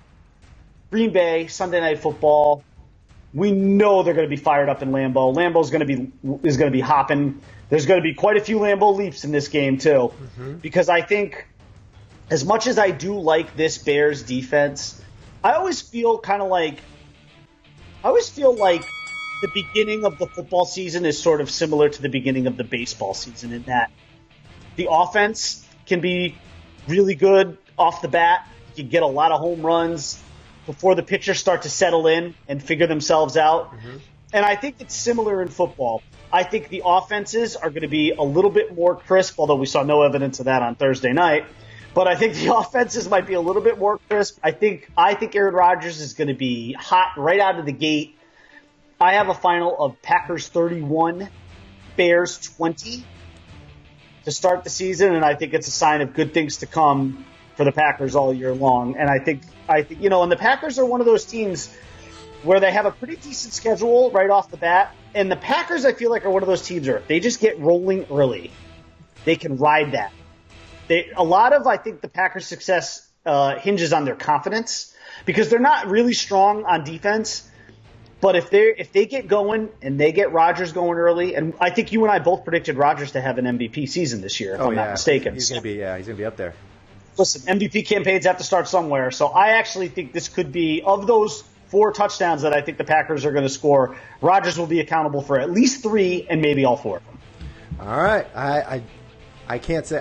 Green Bay, Sunday Night Football, we know they're going to be fired up in Lambeau. Lambeau is going to be hopping. There's going to be quite a few Lambeau leaps in this game too, because I think as much as I do like this Bears defense, I always feel like the beginning of the football season is sort of similar to the beginning of the baseball season, in that the offense can be really good off the bat. You can get a lot of home runs before the pitchers start to settle in and figure themselves out. Mm-hmm. And I think it's similar in football. I think the offenses are going to be a little bit more crisp, although we saw no evidence of that on Thursday night. But I think the offenses might be a little bit more crisp. I think Aaron Rodgers is going to be hot right out of the gate. I have a final of Packers 31, Bears 20 to start the season, and I think it's a sign of good things to come for the Packers all year long. And I think and the Packers are one of those teams where they have a pretty decent schedule right off the bat. And the Packers, I feel like, are one of those teams where if they just get rolling early, they can ride that. A lot of, I think, the Packers' success hinges on their confidence because they're not really strong on defense. But if they get going and they get Rodgers going early, and I think you and I both predicted Rodgers to have an MVP season this year, if I'm not mistaken. He's gonna be up there. Listen, MVP campaigns have to start somewhere. So I actually think this could be, of those 4 touchdowns that I think the Packers are going to score, Rodgers will be accountable for at least 3 and maybe all 4 of them. All right. I can't say.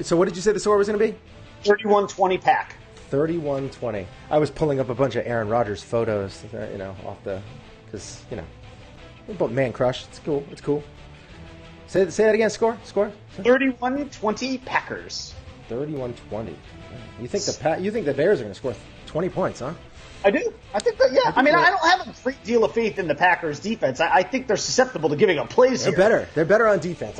So what did you say the score was going to be? 31-20 Pack. 31-20. I was pulling up a bunch of Aaron Rodgers photos, because we're both man crush. It's cool. It's cool. Say that again. Score. 31-20 Packers. 31-20. You think the Bears are going to score 20 points, huh? I do. I think that, yeah. I don't have a great deal of faith in the Packers' defense. I think they're susceptible to giving up plays here. They're better on defense.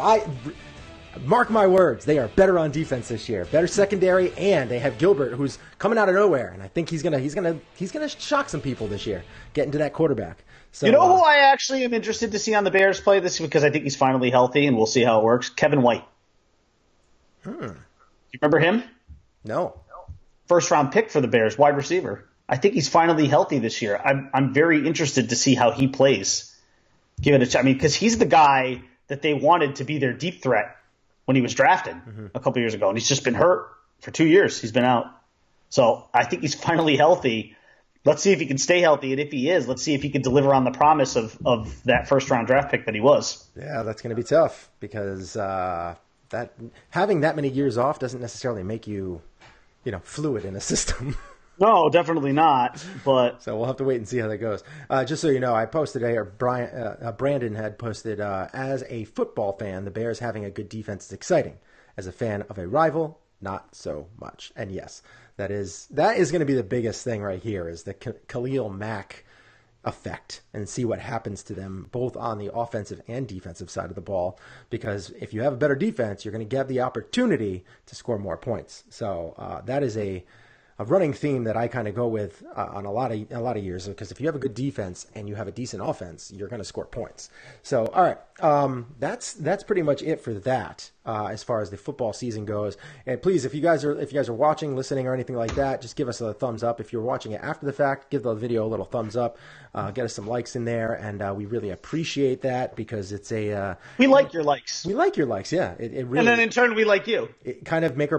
Mark my words, they are better on defense this year. Better secondary, and they have Gilbert, who's coming out of nowhere, and I think he's gonna shock some people this year, getting to that quarterback. So, who I actually am interested to see on the Bears play this because I think he's finally healthy, and we'll see how it works. Kevin White. You remember him? No. First round pick for the Bears, wide receiver. I think he's finally healthy this year. I'm very interested to see how he plays. Give it a chance. Because he's the guy that they wanted to be their deep threat when he was drafted a couple years ago, and he's just been hurt for 2 years. He's been out. So I think he's finally healthy. Let's see if he can stay healthy, and if he is, let's see if he can deliver on the promise of that first-round draft pick that he was. Yeah, that's going to be tough because that having that many years off doesn't necessarily make you, fluid in a system. No, definitely not. But so we'll have to wait and see how that goes. Just so you know, I posted Brandon had posted, as a football fan, the Bears having a good defense is exciting. As a fan of a rival, not so much. And yes, that is going to be the biggest thing right here is the Khalil Mack effect and see what happens to them both on the offensive and defensive side of the ball. Because if you have a better defense, you're going to get the opportunity to score more points. So that is a running theme that I kind of go with on a lot of years, because if you have a good defense and you have a decent offense, you're going to score points. So, all right, that's pretty much it for that as far as the football season goes. And please, if you guys are watching, listening, or anything like that, just give us a thumbs up. If you're watching it after the fact, give the video a little thumbs up. Get us some likes in there, and we really appreciate that because it's we like your likes. We like your likes, yeah. It really, and then in turn, we like you. It kind of makes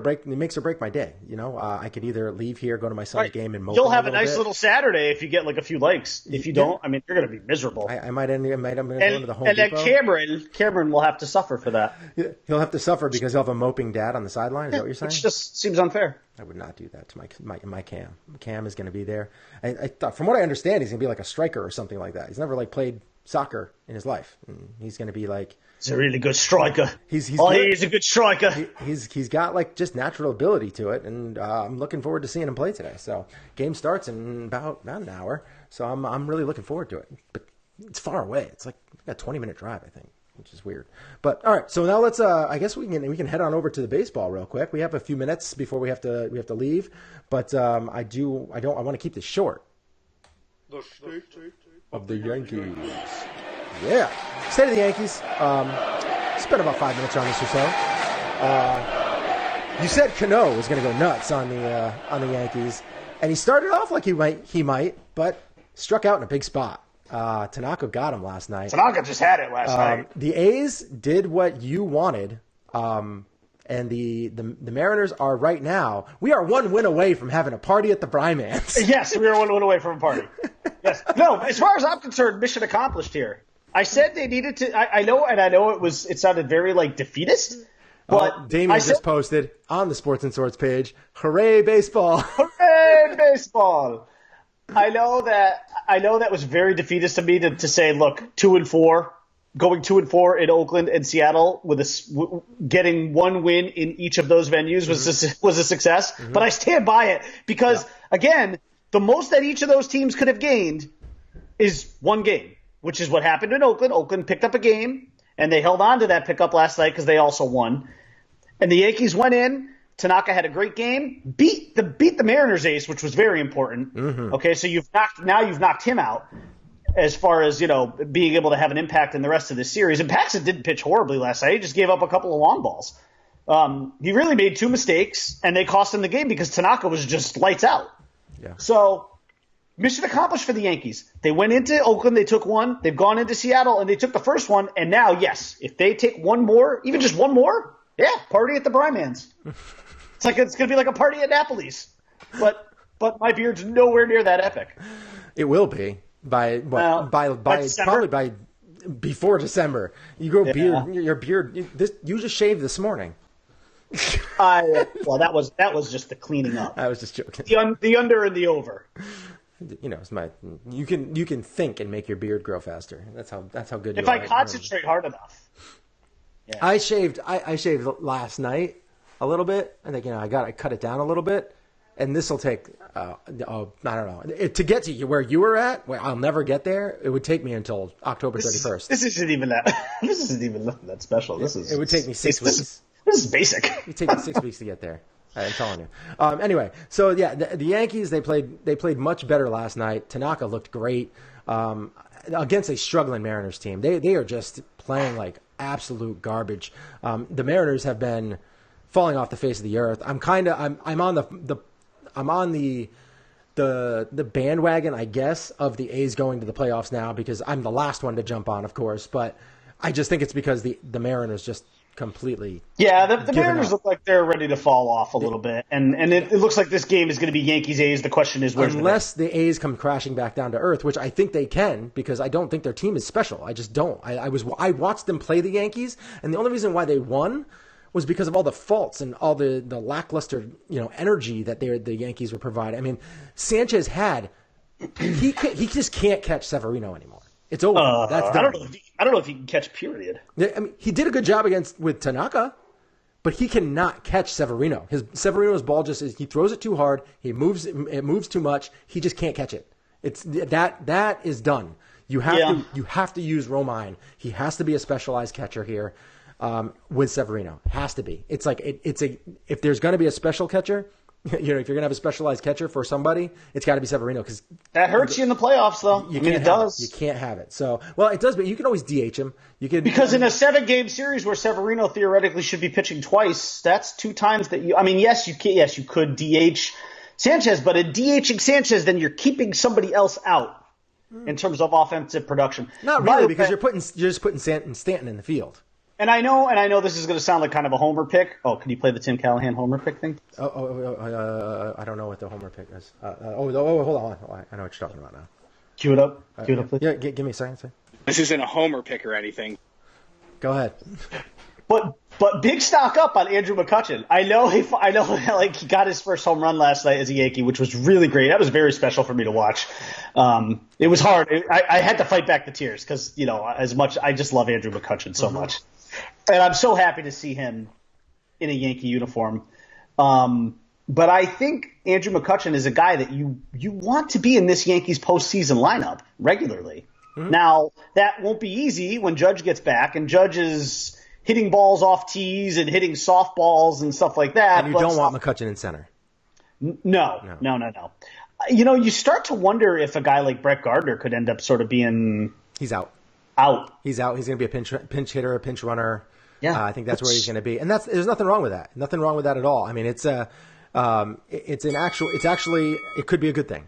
or break my day. I could either leave here, go to my son's game, and mope. You'll have a nice little Saturday if you get like a few likes. If you don't, you're going to be miserable. I might end up going to the Home Depot. And then Cameron will have to suffer for that. Yeah, he'll have to suffer because he'll have a moping dad on the sideline. Is that what you're saying? Which just seems unfair. I would not do that to my Cam. Cam is going to be there. I thought, from what I understand, he's going to be like a striker or something like that. He's never played soccer in his life. And he's going to be like. He's a really good striker. He's a good striker. He's got just natural ability to it, and I'm looking forward to seeing him play today. So game starts in about an hour, so I'm really looking forward to it. But it's far away. It's like a 20-minute drive, I think, which is weird. But all right, so now let's. I guess we can head on over to the baseball real quick. We have a few minutes before we have to leave, but I want to keep this short. The state of the Yankees. Yeah. State of the Yankees. Spent about 5 minutes on this or so. You said Cano was going to go nuts on the Yankees, and he started off like he might, but struck out in a big spot. Tanaka got him last night. Tanaka just had it last night. The A's did what you wanted, and the Mariners are right now. We are one win away from having a party at the BriMans. Yes, we are one win away from a party. Yes. No, as far as I'm concerned, mission accomplished here. I said they needed to. I know it sounded very defeatest. But Damien just posted on the Sports and Sorts page, "Hooray baseball! Hooray baseball!" I know that was very defeatist of me to say, look, 2-4, going 2-4 in Oakland and Seattle with getting one win in each of those venues was a success. Mm-hmm. But I stand by it because again, the most that each of those teams could have gained is one game. which is what happened in Oakland. Oakland picked up a game, and they held on to that pickup last night because they also won. And the Yankees went in. Tanaka had a great game, beat the Mariners ace, which was very important. Mm-hmm. Okay, so you've knocked him out as far as, being able to have an impact in the rest of the series. And Paxton didn't pitch horribly last night. He just gave up a couple of long balls. He really made 2 mistakes, and they cost him the game because Tanaka was just lights out. Yeah. So mission accomplished for the Yankees. They went into Oakland, they took one. They've gone into Seattle, and they took the first one. And now, yes, if they take one more, even just one more, yeah, party at the Brimans. It's going to be like a party at Napoli's. But my beard's nowhere near that epic. It will be by probably by before December. You go your beard. You just shaved this morning. Well, that was just the cleaning up. I was just joking. The under and the over. It's you can think and make your beard grow faster. That's how good. If I concentrate hard enough. Yeah. I shaved last night a little bit. I think I got to cut it down a little bit, and this will take I don't know, to get to where you were at. Where I'll never get there. It would take me until October 31st. This isn't even that. This isn't even that special. It would take me 6 weeks. This is basic. It would take me 6 weeks to get there. I'm telling you. Anyway, so yeah, the Yankees they played much better last night. Tanaka looked great against a struggling Mariners team. They are just playing like absolute garbage. The Mariners have been falling off the face of the earth. I'm on the bandwagon, I guess, of the A's going to the playoffs now because I'm the last one to jump on, of course. But I just think it's because the Mariners just completely the Mariners look like they're ready to fall off a little bit, and it looks like this game is going to be Yankees-A's. The question is, unless the A's come crashing back down to earth, which I think they can, because I don't think their team is special. I just don't. I watched them play the Yankees, and the only reason why they won was because of all the faults and all the lackluster energy that the Yankees were providing. I mean, Sanchez he just can't catch Severino anymore. It's over. That's done. I don't know if he can catch, period. I mean, he did a good job with Tanaka, but he cannot catch Severino. Severino's ball he throws it too hard. It moves too much. He just can't catch it. That is done. You have to use Romine. He has to be a specialized catcher here with Severino. Has to be. It's like if there's going to be a special catcher, if you're going to have a specialized catcher for somebody, it's got to be Severino, because that hurts you in the playoffs, though. It does. You can't have it. So, well, it does, but you can always DH him. Because in a 7-game series where Severino theoretically should be pitching twice, that's 2 times that you. I mean, yes, you could DH Sanchez, but in DHing Sanchez, then you're keeping somebody else out in terms of offensive production. Not really, because you're just putting Stanton in the field. And I know this is going to sound like kind of a homer pick. Oh, can you play the Tim Callahan homer pick thing? I don't know what the homer pick is. Hold on. I know what you're talking about now. Cue it up. Please. Yeah, give me a second. This isn't a homer pick or anything. Go ahead. But big stock up on Andrew McCutchen. I know like he got his first home run last night as a Yankee, which was really great. That was very special for me to watch. It was hard. I had to fight back the tears because as much I just love Andrew McCutchen so much. And I'm so happy to see him in a Yankee uniform. But I think Andrew McCutchen is a guy that you want to be in this Yankees postseason lineup regularly. Mm-hmm. Now, that won't be easy when Judge gets back, and Judge is hitting balls off tees and hitting softballs and stuff like that. And you don't want McCutchen in center. No. You start to wonder if a guy like Brett Gardner could end up sort of being – He's out. He's out. He's going to be a pinch hitter, a pinch runner. Yeah, I think that's where he's going to be, and there's nothing wrong with that. Nothing wrong with that at all. I mean, it could be a good thing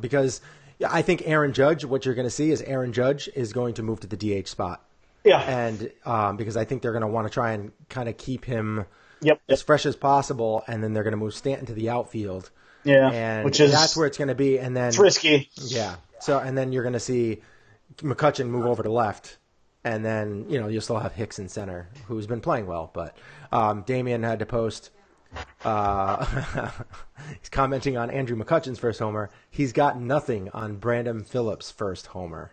because I think Aaron Judge. What you're going to see is Aaron Judge is going to move to the DH spot. Yeah, and because I think they're going to want to try and kind of keep him as fresh as possible, and then they're going to move Stanton to the outfield. Yeah, and that's where it's going to be, and then it's risky. Yeah. So and then you're going to see McCutchen move over to left, and then you'll still have Hicks in center, who's been playing well. But Damian had to post. He's commenting on Andrew McCutchen's first homer. He's got nothing on Brandon Phillips' first homer.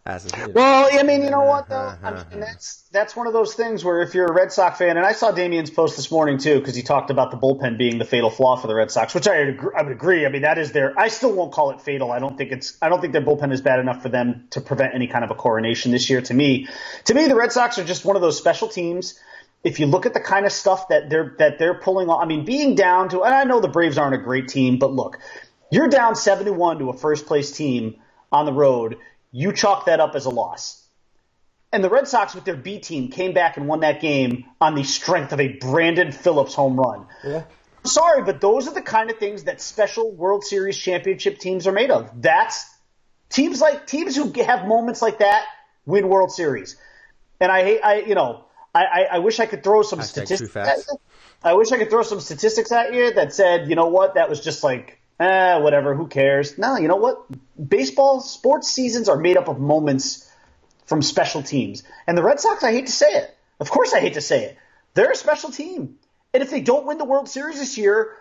Well, I mean, you know what though? I mean, that's one of those things where if you're a Red Sox fan, and I saw Damian's post this morning too, because he talked about the bullpen being the fatal flaw for the Red Sox, which I would agree. I mean, that is I still won't call it fatal. I don't think their bullpen is bad enough for them to prevent any kind of a coronation this year. To me, the Red Sox are just one of those special teams. If you look at the kind of stuff that they're pulling off, I mean, being down to, and I know the Braves aren't a great team, but look, you're down 7-1 to a first place team on the road. You chalk that up as a loss. And the Red Sox with their B team came back and won that game on the strength of a Brandon Phillips home run. Yeah. I'm sorry, but those are the kind of things that special World Series championship teams are made of. That's teams who have moments like that win World Series. And I wish I could throw some statistics at you. I wish I could throw some statistics at you that said, you know what, that was just like, whatever, who cares? No, you know what? Baseball, sports seasons are made up of moments from special teams. And the Red Sox, I hate to say it. Of course I hate to say it. They're a special team. And if they don't win the World Series this year,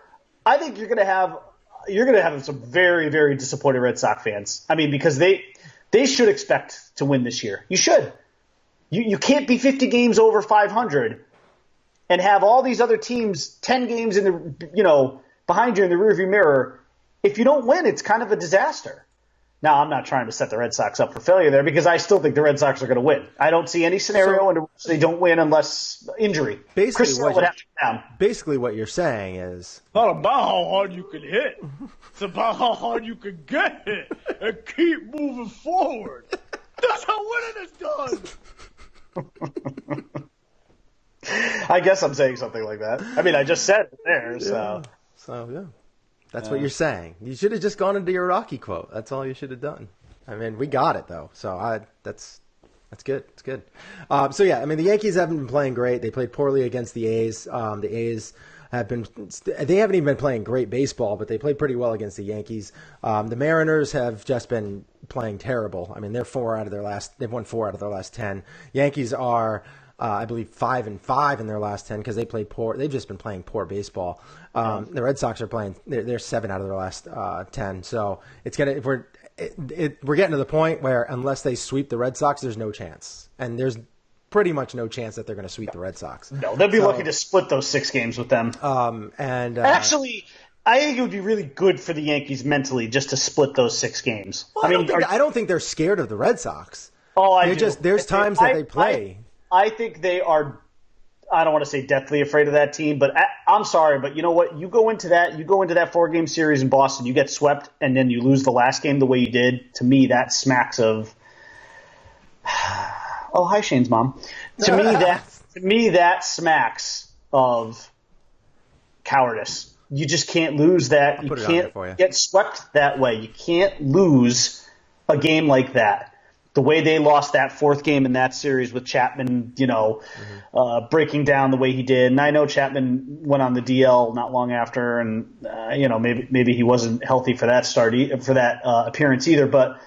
I think you're going to have some very, very disappointed Red Sox fans. I mean, because they should expect to win this year. You should. You can't be 50 games over 500 and have all these other teams 10 games behind you in the rearview mirror. If you don't win, it's kind of a disaster. Now, I'm not trying to set the Red Sox up for failure there because I still think the Red Sox are going to win. I don't see any scenario in which they don't win unless injury. Basically, what you're saying is it's not about how hard you can hit. It's about how hard you can get hit and keep moving forward. That's how winning is done. I guess I'm saying something like that. I mean, I just said it there, so. Yeah. That's what you're saying. You should have just gone into your Rocky quote. That's all you should have done. I mean, we got it though, so that's good. It's good. So yeah, I mean, the Yankees haven't been playing great. They played poorly against the A's. The A's they haven't even been playing great baseball, but they played pretty well against the Yankees. The Mariners have just been playing terrible. I mean, they've won 4 out of their last 10. Yankees are, I believe, 5-5 in their last 10 because they played poor. They've just been playing poor baseball. The Red Sox are playing. They're 7 out of their last 10. So we're getting to the point where unless they sweep the Red Sox, there's no chance, and there's pretty much no chance that they're going to sweep the Red Sox. No, they'll be lucky to split those 6 games with them. Actually, I think it would be really good for the Yankees mentally just to split those 6 games. Well, I don't think they're scared of the Red Sox. Oh, there's times that they play. I think they are. I don't want to say deathly afraid of that team, but I'm sorry, but you know what? You go into that 4-game series in Boston, you get swept, and then you lose the last game the way you did. To me, that smacks of. Oh, hi, Shane's mom. To me, that smacks of cowardice. You just can't lose that. You can't get swept that way. You can't lose a game like that. The way they lost that 4th game in that series with Chapman, breaking down the way he did. And I know Chapman went on the DL not long after, and maybe he wasn't healthy for that appearance either. But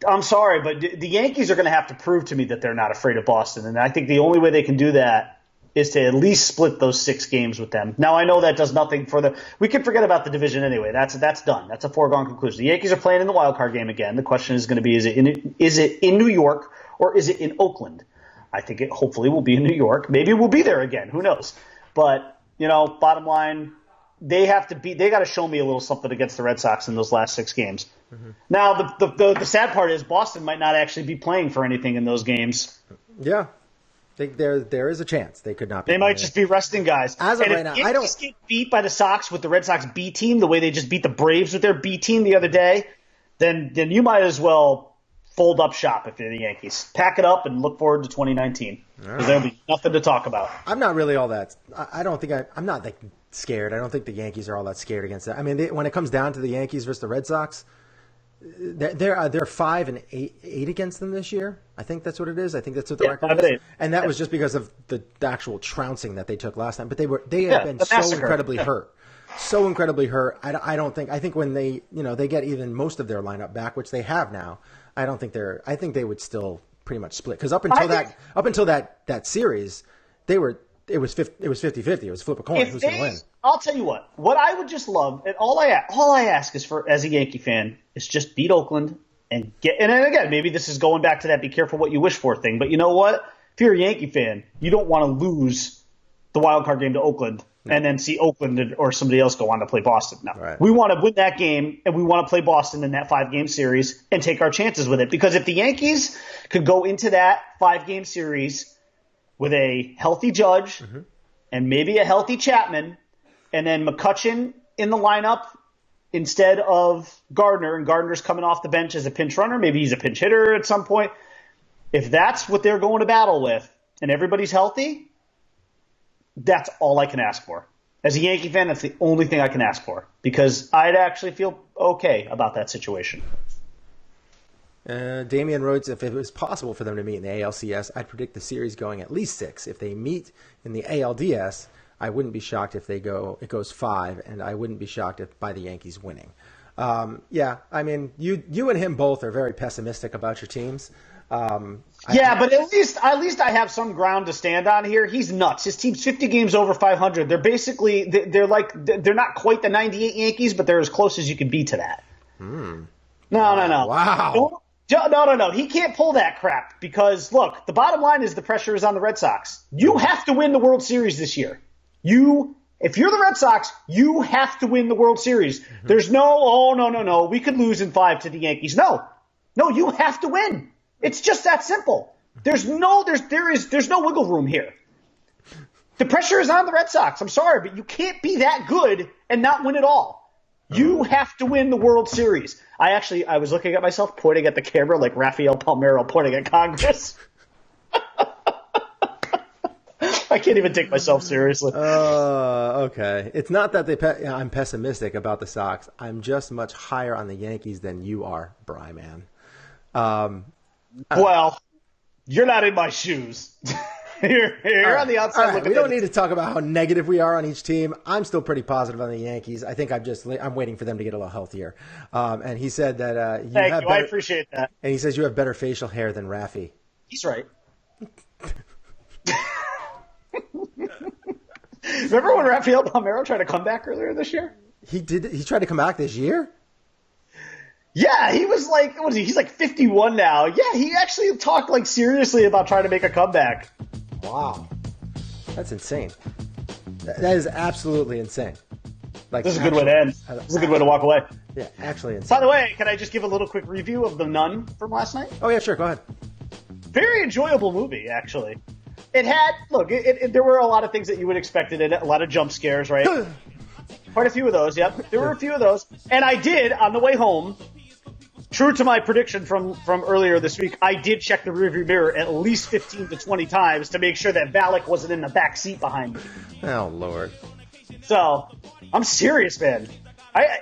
I'm sorry, but the Yankees are going to have to prove to me that they're not afraid of Boston, and I think the only way they can do that is to at least split those 6 games with them. Now, I know that does nothing for we can forget about the division anyway. That's done. That's a foregone conclusion. The Yankees are playing in the wild card game again. The question is going to be, is it in New York or is it in Oakland? I think it hopefully will be in New York. Maybe we'll be there again. Who knows? But, bottom line, they got to show me a little something against the Red Sox in those last 6 games. Mm-hmm. Now, the sad part is Boston might not actually be playing for anything in those games. Yeah. There is a chance they could not be. They might just be resting guys. As of right now, I don't get beat by the Sox with the Red Sox B team the way they just beat the Braves with their B team the other day. Then you might as well fold up shop if you're the Yankees. Pack it up and look forward to 2019. Because there'll be nothing to talk about. I'm not really all that. I don't think I'm not like scared. I don't think the Yankees are all that scared against that. I mean, when it comes down to the Yankees versus the Red Sox, they're 5-8 against them this year. I think that's what it is. I think that's what the record is. And that was just because of the actual trouncing that they took last time. But they have been so incredibly hurt. So incredibly hurt. I think when they get even most of their lineup back, which they have now, I think they would still pretty much split. Because up until that series, it was 50-50. It was flip a coin who's going to win. I'll tell you what I would just love, and all I ask is as a Yankee fan, is just beat Oakland and then again, maybe this is going back to that be careful what you wish for thing. But you know what? If you're a Yankee fan, you don't want to lose the wild card game to Oakland and then see Oakland or somebody else go on to play Boston. No, we want to win that game, and we want to play Boston in that 5-game series and take our chances with it. Because if the Yankees could go into that 5-game series with a healthy Judge and maybe a healthy Chapman, and then McCutchen in the lineup instead of Gardner, and Gardner's coming off the bench as a pinch runner, maybe he's a pinch hitter at some point. If that's what they're going to battle with and everybody's healthy, that's all I can ask for. As a Yankee fan, that's the only thing I can ask for, because I'd actually feel okay about that situation. Damian wrote, if it was possible for them to meet in the ALCS, I'd predict the series going at least 6. If they meet in the ALDS, I wouldn't be shocked if it goes 5, and I wouldn't be shocked by the Yankees winning. Yeah, I mean, you and him both are very pessimistic about your teams. But at least I have some ground to stand on here. He's nuts. His team's 50 games over 500. They're basically they're not quite the 98 Yankees, but they're as close as you can be to that. No. Wow. No. He can't pull that crap because, look, the bottom line is the pressure is on the Red Sox. You have to win the World Series this year. If you're the Red Sox, you have to win the World Series. There's no, we could lose in 5 to the Yankees. No, you have to win. It's just that simple. There's no wiggle room here. The pressure is on the Red Sox. I'm sorry, but you can't be that good and not win it all. You have to win the World Series. I was looking at myself pointing at the camera like Rafael Palmeiro pointing at Congress. I can't even take myself seriously. Okay. It's not that I'm pessimistic about the Sox. I'm just much higher on the Yankees than you are, BriMan. Well, you're not in my shoes. You're on the outside looking. We don't need to talk about how negative we are on each team. I'm still pretty positive on the Yankees. I think I'm waiting for them to get a little healthier. And he said that Thank you. I appreciate that. And he says you have better facial hair than Rafi. He's right. Remember when Rafael Palmeiro tried to come back earlier this year? He did. He tried to come back this year? Yeah, he was like, what was he? He's like 51 now. Yeah, he actually talked like seriously about trying to make a comeback. Wow. That's insane. That is absolutely insane. Like, this is a good way to end. This is a good way to walk away. Yeah, actually insane. By the way, can I just give a little quick review of The Nun from last night? Oh, yeah, sure. Go ahead. Very enjoyable movie, actually. It had, there were a lot of things that you would expect in it, a lot of jump scares, right? Quite a few of those, yep. There were a few of those. And I did, on the way home, true to my prediction from earlier this week, I did check the rearview mirror at least 15 to 20 times to make sure that Valak wasn't in the back seat behind me. Oh, Lord. So, I'm serious, man.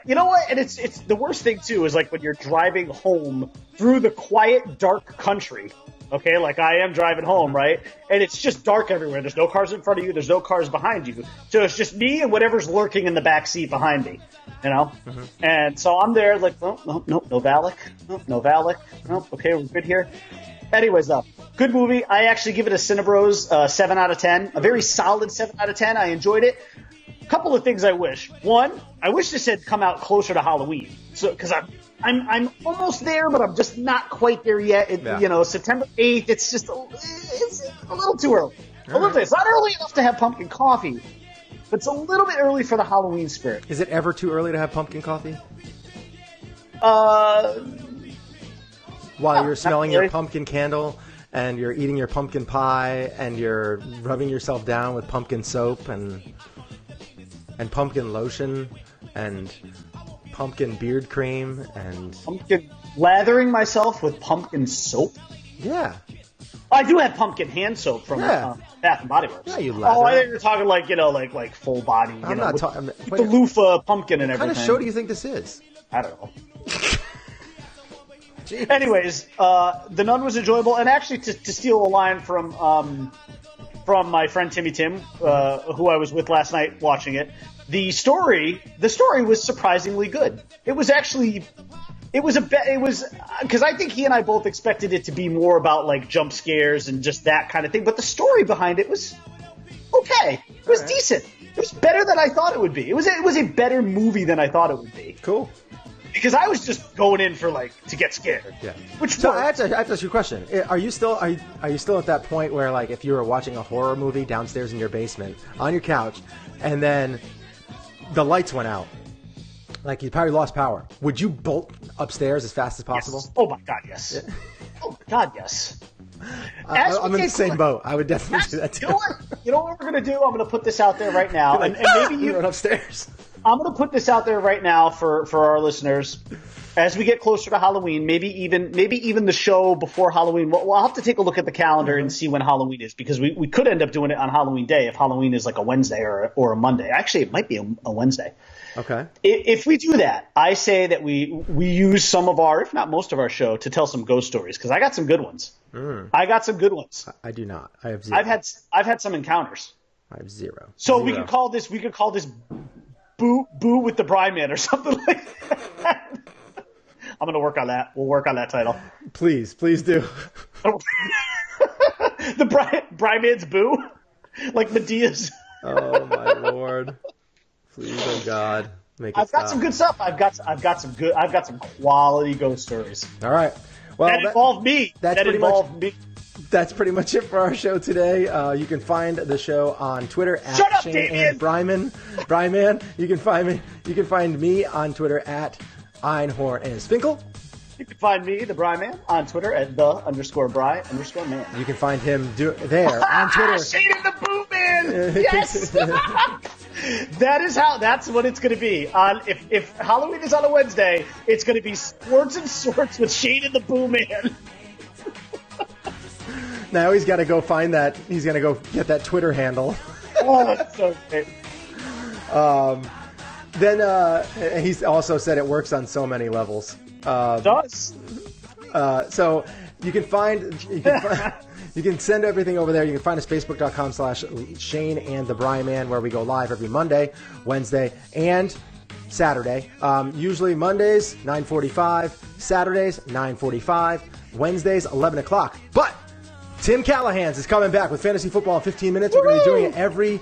You know what? And it's the worst thing, too, is like when you're driving home through the quiet, dark country. Okay, like I am driving home, right? And it's just dark everywhere. There's no cars in front of you. There's no cars behind you. So it's just me and whatever's lurking in the back seat behind me, you know? Mm-hmm. And so I'm there like, no Valak. No Valak. No, okay, we're good here. Anyways, good movie. I actually give it a Cinebros 7 out of 10. A very solid 7 out of 10. I enjoyed it. A couple of things I wish. One, I wish this had come out closer to Halloween. So, because I'm almost there, but I'm just not quite there yet. September 8th, it's a little too early. It's not early enough to have pumpkin coffee, but it's a little bit early for the Halloween spirit. Is it ever too early to have pumpkin coffee? While you're smelling your pumpkin candle and you're eating your pumpkin pie and you're rubbing yourself down with pumpkin soap and pumpkin lotion and pumpkin beard cream and lathering myself with pumpkin soap. Yeah, I do have pumpkin hand soap from Bath and Body Works. Yeah, you lather. Oh, I think you're talking like full body. I'm not talking with the loofah pumpkin and everything. What kind of show do you think this is? I don't know. Anyways, The Nun was enjoyable, and actually to steal a line from my friend Timmy Tim, who I was with last night watching it. The story was surprisingly good. It was because I think he and I both expected it to be more about like jump scares and just that kind of thing. But the story behind it was okay. It was decent. It was better than I thought it would be. It was a better movie than I thought it would be. Cool. Because I was just going in for to get scared. Yeah. So I have to ask you a question. Are you still at that point where if you were watching a horror movie downstairs in your basement on your couch, and then the lights went out, you probably lost power, would you bolt upstairs as fast as possible? Yes. Oh my God, yes. Yeah. Oh my God, yes. I'm in the same boat. I would definitely do that too. You know what we're gonna do? I'm gonna put this out there right now, and maybe you run upstairs. I'm gonna put this out there right now for our listeners. As we get closer to Halloween, maybe even the show before Halloween. We'll have to take a look at the calendar and see when Halloween is, because we could end up doing it on Halloween Day if Halloween is a Wednesday or a Monday. Actually, it might be a Wednesday. Okay. If we do that, I say that we use some of our, if not most of our show, to tell some ghost stories, because I got some good ones. I got some good ones. I do not. I have 0. I've had some encounters. I have 0. So we could call this boo with the BriMan or something like that. I'm gonna work on that. We'll work on that title. Please do. The BriMan's boo, like Medea's. Oh my Lord! Please, oh God, make it I've stop. got some good stuff. I've got some quality ghost stories. All right. Well, that involved me. Me. That's pretty much it for our show today. You can find the show on Twitter at Shut up, ShaneAndTheBriMan. BriMan. You can find me on Twitter at Einhorn and Spinkle. You can find me, the BriMan, on Twitter at _Bri_man. You can find him there on Twitter. ShaneAndTheBriMan. Yes. That's what it's going to be. If Halloween is on a Wednesday, it's going to be Sports and Sorts with Shane and the Boo Man. Now he's got to go find that. He's going to go get that Twitter handle. Oh, that's so great. Then he's also said it works on so many levels. It does. So you can you can send everything over there. You can find us Facebook.com/ShaneAndTheBriMan, where we go live every Monday, Wednesday, and Saturday. Usually Mondays 9:45, Saturdays 9:45, Wednesdays 11 o'clock. But Tim Callahan's is coming back with Fantasy Football in 15 minutes. We're going to be doing it every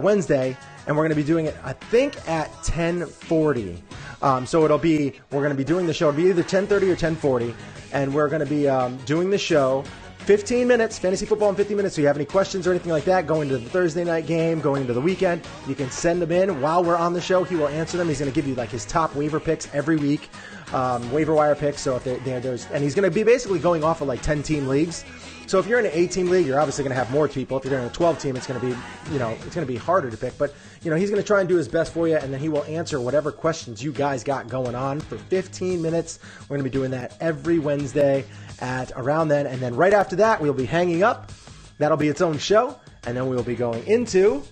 Wednesday, and we're going to be doing it, I think, at 10:40. So we're going to be doing the show. It'll be either 10:30 or 10:40, and we're going to be doing the show 15 minutes, Fantasy Football in 15 minutes. So you have any questions or anything like that, going to the Thursday night game, going into the weekend, you can send them in while we're on the show. He will answer them. He's going to give you his top waiver picks every week, waiver wire picks. So if there's, and he's going to be basically going off of 10-team leagues. So if you're in an 8-team league, you're obviously going to have more people. If you're in a 12-team, it's going to be, it's going to be harder to pick. But, he's going to try and do his best for you, and then he will answer whatever questions you guys got going on for 15 minutes. We're going to be doing that every Wednesday at around then. And then right after that, we'll be hanging up. That'll be its own show. And then we'll be going into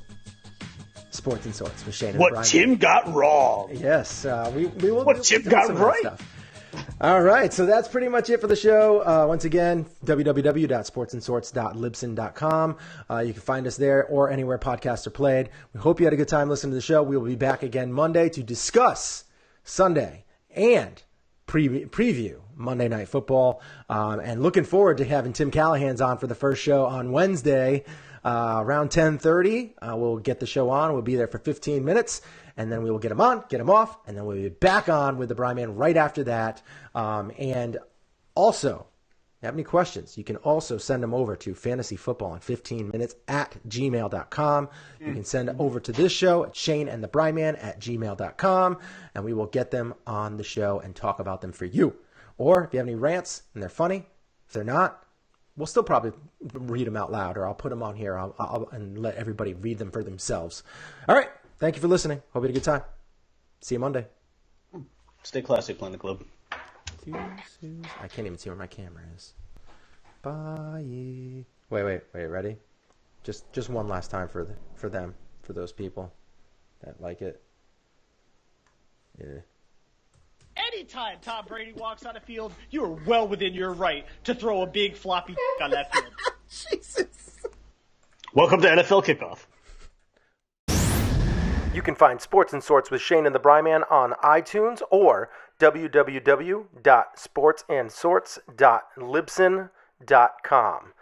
Sports and Sorts with Shane and What Brian. Tim got wrong. Yes. We will. What Tim got right. All right, so that's pretty much it for the show. Once again, www.sportsandsorts.libsyn.com. You can find us there or anywhere podcasts are played. We hope you had a good time listening to the show. We will be back again Monday to discuss Sunday and preview Monday Night Football. And looking forward to having Tim Callahan's on for the first show on Wednesday around 10:30. We'll get the show on. We'll be there for 15 minutes. And then we will get him on, get him off, and then we'll be back on with the BriMan right after that. And also, if you have any questions, you can also send them over to fantasyfootball in 15 minutes at gmail.com. You can send over to this show at ShaneAndTheBriMan at gmail.com, and we will get them on the show and talk about them for you. Or if you have any rants and they're funny, if they're not, we'll still probably read them out loud, or I'll put them on here and let everybody read them for themselves. All right. Thank you for listening. Hope you had a good time. See you Monday. Stay classy, Planet Club. I can't even see where my camera is. Bye. Wait. Ready? Just one last time for those people that like it. Yeah. Anytime Tom Brady walks on a field, you are well within your right to throw a big floppy on that field. Jesus. Welcome to NFL Kickoff. You can find Sports and Sorts with Shane and the BriMan on iTunes or www.sportsandsorts.libsyn.com.